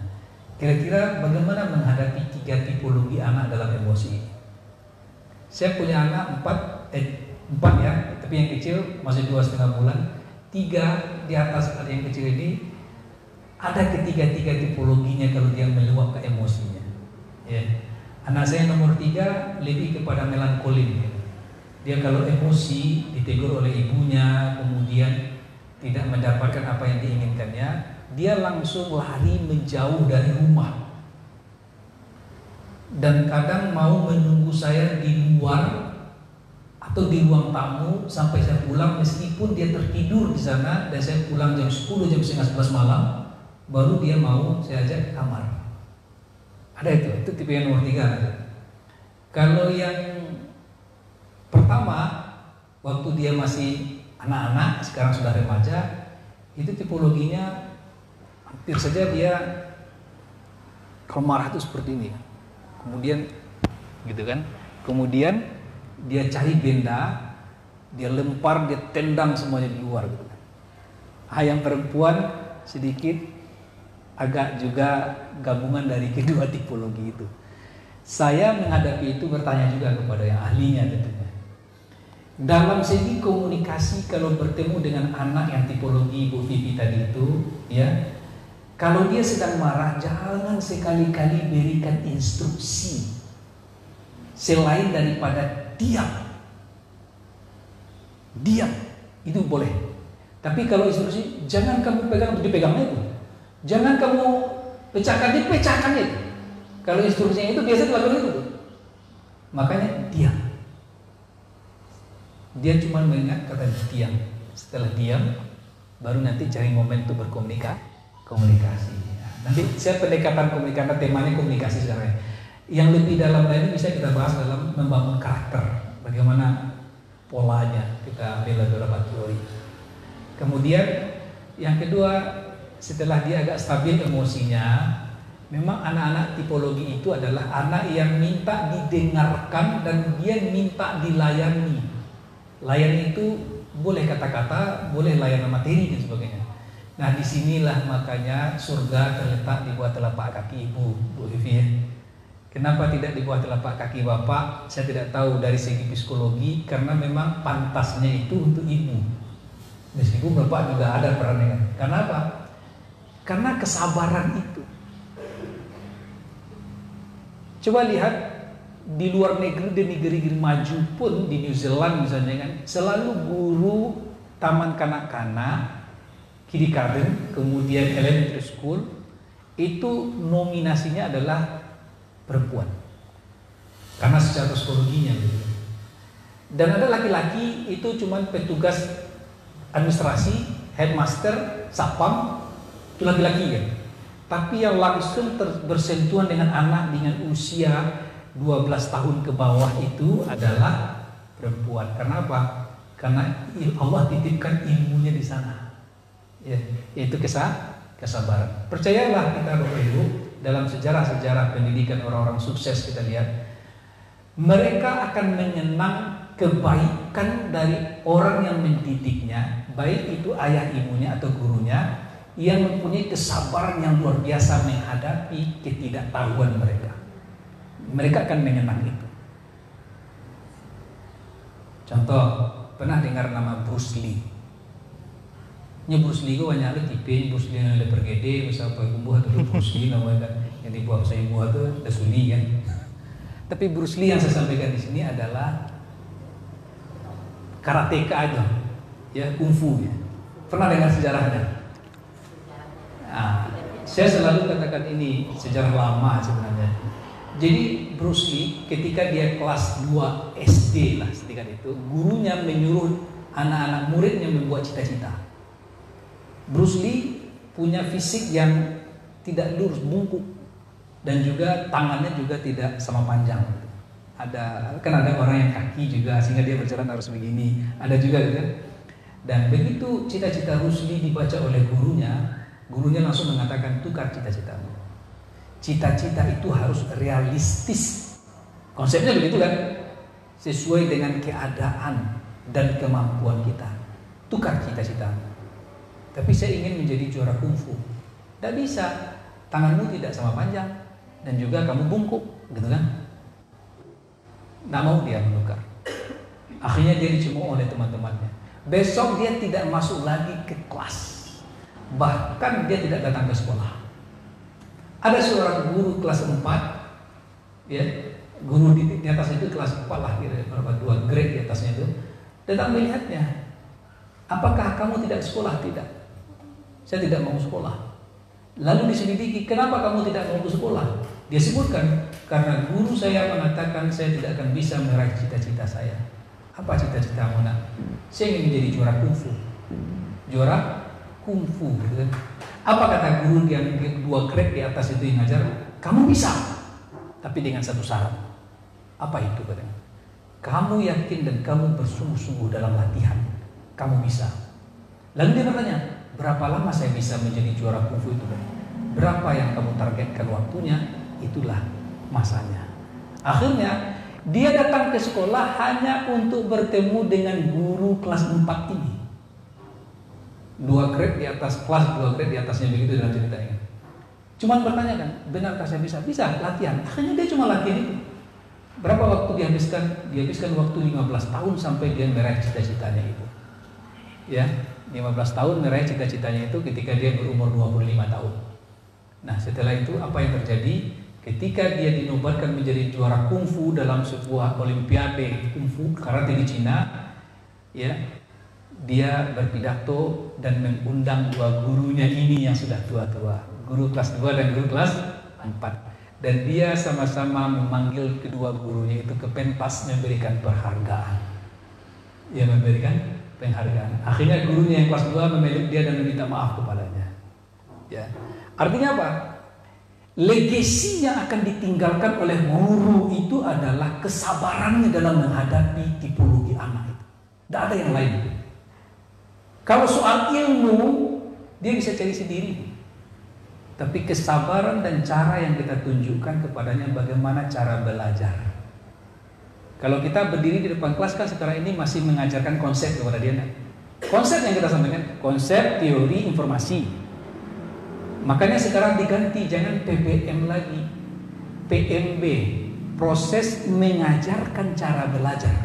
kira-kira bagaimana menghadapi 3 tipologi anak dalam emosi? Saya punya anak 4 ya, tapi yang kecil masih 2,5 bulan. 3 di atas yang kecil ini ada ketiga-tiga tipologinya kalau dia meluapkan emosinya. Ya. Anak saya nomor 3 lebih kepada melankolin. Ya. Dia kalau emosi ditegur oleh ibunya, kemudian tidak mendapatkan apa yang diinginkannya, dia langsung lari menjauh dari rumah. Dan kadang mau menunggu saya di luar atau di ruang tamu sampai saya pulang, meskipun dia tertidur di sana dan saya pulang jam 10, jam setengah 11 malam, baru dia mau saya ajak ke kamar. Ada itu tipe yang nomor 3. Kalau yang pertama, waktu dia masih anak-anak, sekarang sudah remaja, itu tipologinya hampir saja dia kalau marah itu seperti ini. Kemudian gitu kan. Kemudian dia cari benda, dia lempar, dia tendang semuanya di luar gitu kan. Yang perempuan sedikit agak juga gabungan dari kedua tipologi itu. Saya menghadapi itu bertanya juga kepada yang ahlinya tentunya. Dalam segi komunikasi kalau bertemu dengan anak yang tipologi Bu Vivi tadi itu, ya, kalau dia sedang marah jangan sekali-kali berikan instruksi selain daripada diam. Diam itu boleh. Tapi kalau instruksi jangan kamu pegang, dipegang itu. Jangan kamu pecahkan, dipecahkan itu. Kalau instruksinya itu biasa dilakukan itu. Makanya diam. Dia cuma mengingat kata diam. Setelah diam, baru nanti cari momen untuk komunikasi. Nanti saya pendekatan komunikasi, temanya komunikasi sebenarnya. Yang lebih dalam lainnya bisa kita bahas dalam membangun karakter. Bagaimana polanya, kita ambil beberapa teori. Kemudian yang kedua, setelah dia agak stabil emosinya, memang anak-anak tipologi itu adalah anak yang minta didengarkan dan dia minta dilayani. Layani itu boleh kata-kata, boleh layanan materi dan sebagainya. Nah, disinilah makanya surga terletak di bawah telapak kaki ibu, Bu Vivi ya. Kenapa tidak di bawah telapak kaki bapak? Saya tidak tahu dari segi psikologi, karena memang pantasnya itu untuk ibu. Meskipun bapak juga ada perannya. Karena apa? Karena kesabaran itu. Coba lihat di luar negeri, di negeri maju pun, di New Zealand misalnya kan, selalu guru taman kanak-kanak, kindergarten, kemudian elementary school, itu nominasinya adalah perempuan. Karena secara psikologinya gitu. Dan ada laki-laki itu cuma petugas administrasi, headmaster, satpam, itu laki-laki kan. Tapi yang langsung bersentuhan dengan anak dengan usia 12 tahun ke bawah itu adalah perempuan. Karena apa? Karena Allah titipkan ilmunya di sana. Ya, yaitu kesabaran. Percayalah kita Bapak Ibu, dalam sejarah-sejarah pendidikan orang-orang sukses kita lihat, mereka akan mengenang kebaikan dari orang yang mendidiknya, baik itu ayah ibunya atau gurunya, yang mempunyai kesabaran yang luar biasa menghadapi ketidaktahuan mereka. Mereka akan mengenang itu. Contoh, pernah dengar nama Bruce Lee? Bruce Lee itu banyak ada tipe, Bruce Lee yang leper gede, misal pembuah atau Bruce Lee namanya yang dibuat saya buat itu ada Suli kan. Tapi Bruce Lee yang saya sampaikan di sini adalah karateka aja, ya kungfu ya. Pernah dengar sejarahnya? Nah, saya selalu katakan ini sejarah lama sebenarnya. Jadi Bruce Lee ketika dia kelas 2 SD lah ketika itu, gurunya menyuruh anak-anak muridnya membuat cita-cita. Bruce Lee punya fisik yang tidak lurus, bungkuk, dan juga tangannya juga tidak sama panjang. Kan ada orang yang kaki juga sehingga dia berjalan harus begini, ada juga kan. Dan begitu cita-cita Bruce Lee dibaca oleh gurunya langsung mengatakan tukar cita-citamu. Cita-cita itu harus realistis. Konsepnya begitu kan, sesuai dengan keadaan dan kemampuan kita. Tukar cita-citamu. Tapi saya ingin menjadi juara kungfu. Tidak bisa, tanganmu tidak sama panjang dan juga kamu bungkuk, gitu kan? Tidak mau dia menukar. Akhirnya dia dicemooh oleh teman-temannya. Besok dia tidak masuk lagi ke kelas. Bahkan dia tidak datang ke sekolah. Ada seorang guru kelas 4, ya, guru di atas itu kelas 4 lah, berapa 2 grade di atasnya itu, datang melihatnya. Apakah kamu tidak sekolah? Tidak. Saya tidak mau sekolah. Lalu diselidiki, kenapa kamu tidak mau sekolah? Dia sebutkan, karena guru saya mengatakan saya tidak akan bisa meraih cita-cita saya. Apa cita-citamu nak? Saya ingin menjadi juara kungfu. Juara kungfu, gitu kan? Apa kata guru yang 2 grade di atas itu yang ngajar? Kamu bisa, tapi dengan satu syarat. Apa itu katanya? Kamu yakin dan kamu bersungguh-sungguh dalam latihan, kamu bisa. Lalu dia bertanya, berapa lama saya bisa menjadi juara kungfu itu? Berapa yang kamu targetkan waktunya? Itulah masanya. Akhirnya dia datang ke sekolah hanya untuk bertemu dengan guru kelas 4 ini. 2 grade di atas kelas, 2 grade di atasnya, begitu dalam ceritanya. Cuman bertanya kan, benarkah saya bisa? Bisa, latihan. Akhirnya dia cuma latihan itu. Berapa waktu dihabiskan? Dihabiskan waktu 15 tahun sampai dia meraih cita-citanya itu. Ya, 15 tahun meraih cita-citanya itu ketika dia berumur 25 tahun. Nah, setelah itu apa yang terjadi? Ketika dia dinobatkan menjadi juara kungfu dalam sebuah olimpiade kungfu karate di Cina, ya, dia berpidato dan mengundang 2 gurunya ini yang sudah tua-tua, guru kelas 2 dan guru kelas 4. Dan dia sama-sama memanggil kedua gurunya itu ke pentas memberikan penghargaan. Ya, memberikan penghargaan. Akhirnya gurunya yang kelas 2 memeluk dia dan meminta maaf kepadanya. Ya. Artinya apa? Legasi yang akan ditinggalkan oleh guru itu adalah kesabarannya dalam menghadapi tipologi anak itu. Tidak ada yang lain. Kalau soal ilmu, dia bisa cari sendiri. Tapi kesabaran dan cara yang kita tunjukkan kepadanya bagaimana cara belajar. Kalau kita berdiri di depan kelas kan sekarang ini masih mengajarkan konsep kepada dia. Konsep yang kita sampaikan, konsep, teori, informasi. Makanya sekarang diganti, jangan PBM lagi, PMB, proses mengajarkan cara belajar.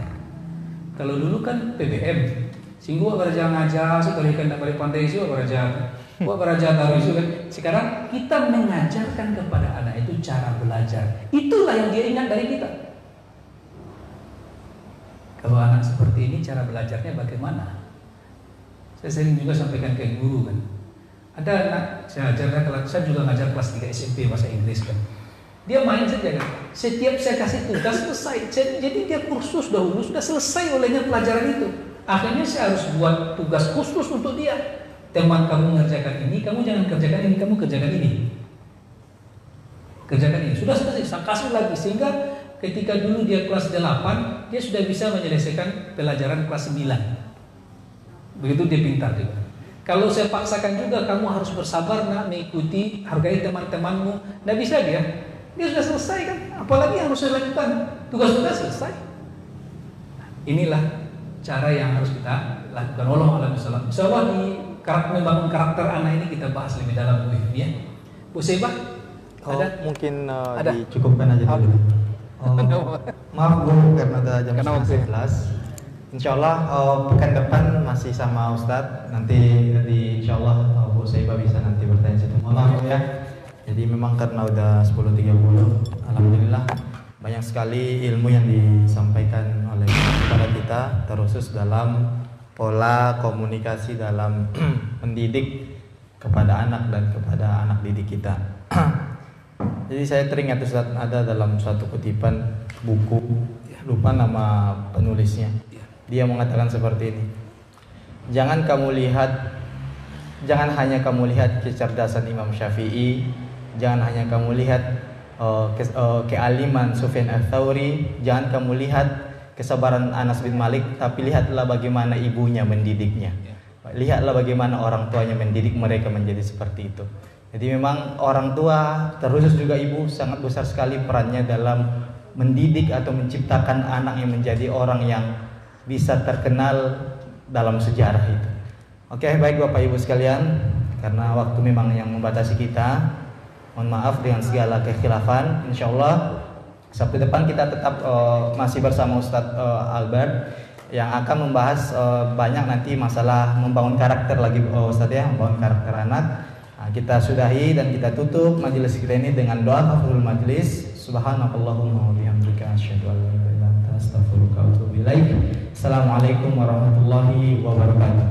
Kalau dulu kan PBM, singgu belajar ngajar, sekali kan tak balik pandai isu belajar, tahu isu kan. Sekarang kita mengajarkan kepada anak itu cara belajar. Itulah yang dia ingat dari kita. Kalau anak seperti ini cara belajarnya bagaimana? Saya sering juga sampaikan ke guru kan. Ada anak, saya juga ngajar kelas 3 SMP bahasa Inggris kan. Dia main saja kan. Setiap saya kasih tugas selesai. Jadi dia kursus dahulu sudah selesai olehnya pelajaran itu. Akhirnya saya harus buat tugas khusus untuk dia. Teman kamu mengerjakan ini, kamu jangan kerjakan ini, kamu kerjakan ini. Kerjakan ini. Sudah selesai, saya kasih lagi sehingga ketika dulu dia kelas 8, dia sudah bisa menyelesaikan pelajaran kelas 9. Begitu dia pintar juga. Kalau saya paksakan juga, kamu harus bersabar nak mengikuti, hargai teman-temanmu. Tidak bisa dia sudah selesai kan. Apalagi yang harus saya lakukan, tugas-tugas selesai. Inilah cara yang harus kita lakukan. Wallahu a'lam bishawab. Insyaallah di membangun karakter anak ini kita bahas lebih dalam ya. Bu Sebah, ada? Mungkin ada? dicukupkan aja dulu. Maaf Bu, karena ada jam 11. Insyaallah pekan depan masih sama Ustadz. Nanti insyaallah Bu Saibah bisa nanti bertanya situ. Maaf ya. Jadi memang karena udah 10.30, alhamdulillah banyak sekali ilmu yang disampaikan oleh kepada kita, terkhusus dalam pola komunikasi dalam mendidik kepada anak dan kepada anak didik kita. Jadi saya teringat Ustadz, ada dalam suatu kutipan buku, lupa nama penulisnya. Dia mengatakan seperti ini. Jangan hanya kamu lihat kecerdasan Imam Syafi'i, jangan hanya kamu lihat kealiman Sufyan Ats-Tsauri, jangan kamu lihat kesabaran Anas bin Malik, tapi lihatlah bagaimana ibunya mendidiknya. Lihatlah bagaimana orang tuanya mendidik mereka menjadi seperti itu. Jadi memang orang tua, terkhusus juga ibu, sangat besar sekali perannya dalam mendidik atau menciptakan anak yang menjadi orang yang bisa terkenal dalam sejarah itu. Oke, baik Bapak Ibu sekalian, karena waktu memang yang membatasi kita, mohon maaf dengan segala kekhilafan. Insyaallah Sabtu depan kita tetap masih bersama Ustadz Albert yang akan membahas banyak nanti masalah membangun karakter lagi Ustadz ya, membangun karakter anak. Nah, kita sudahi dan kita tutup majelis kita ini dengan doa kafirul majlis. Subhanakallahumma wa bihamdika asyhadu an la ilaha illa anta astaghfiruka wa atubu ilaik. Assalamualaikum warahmatullahi wabarakatuh.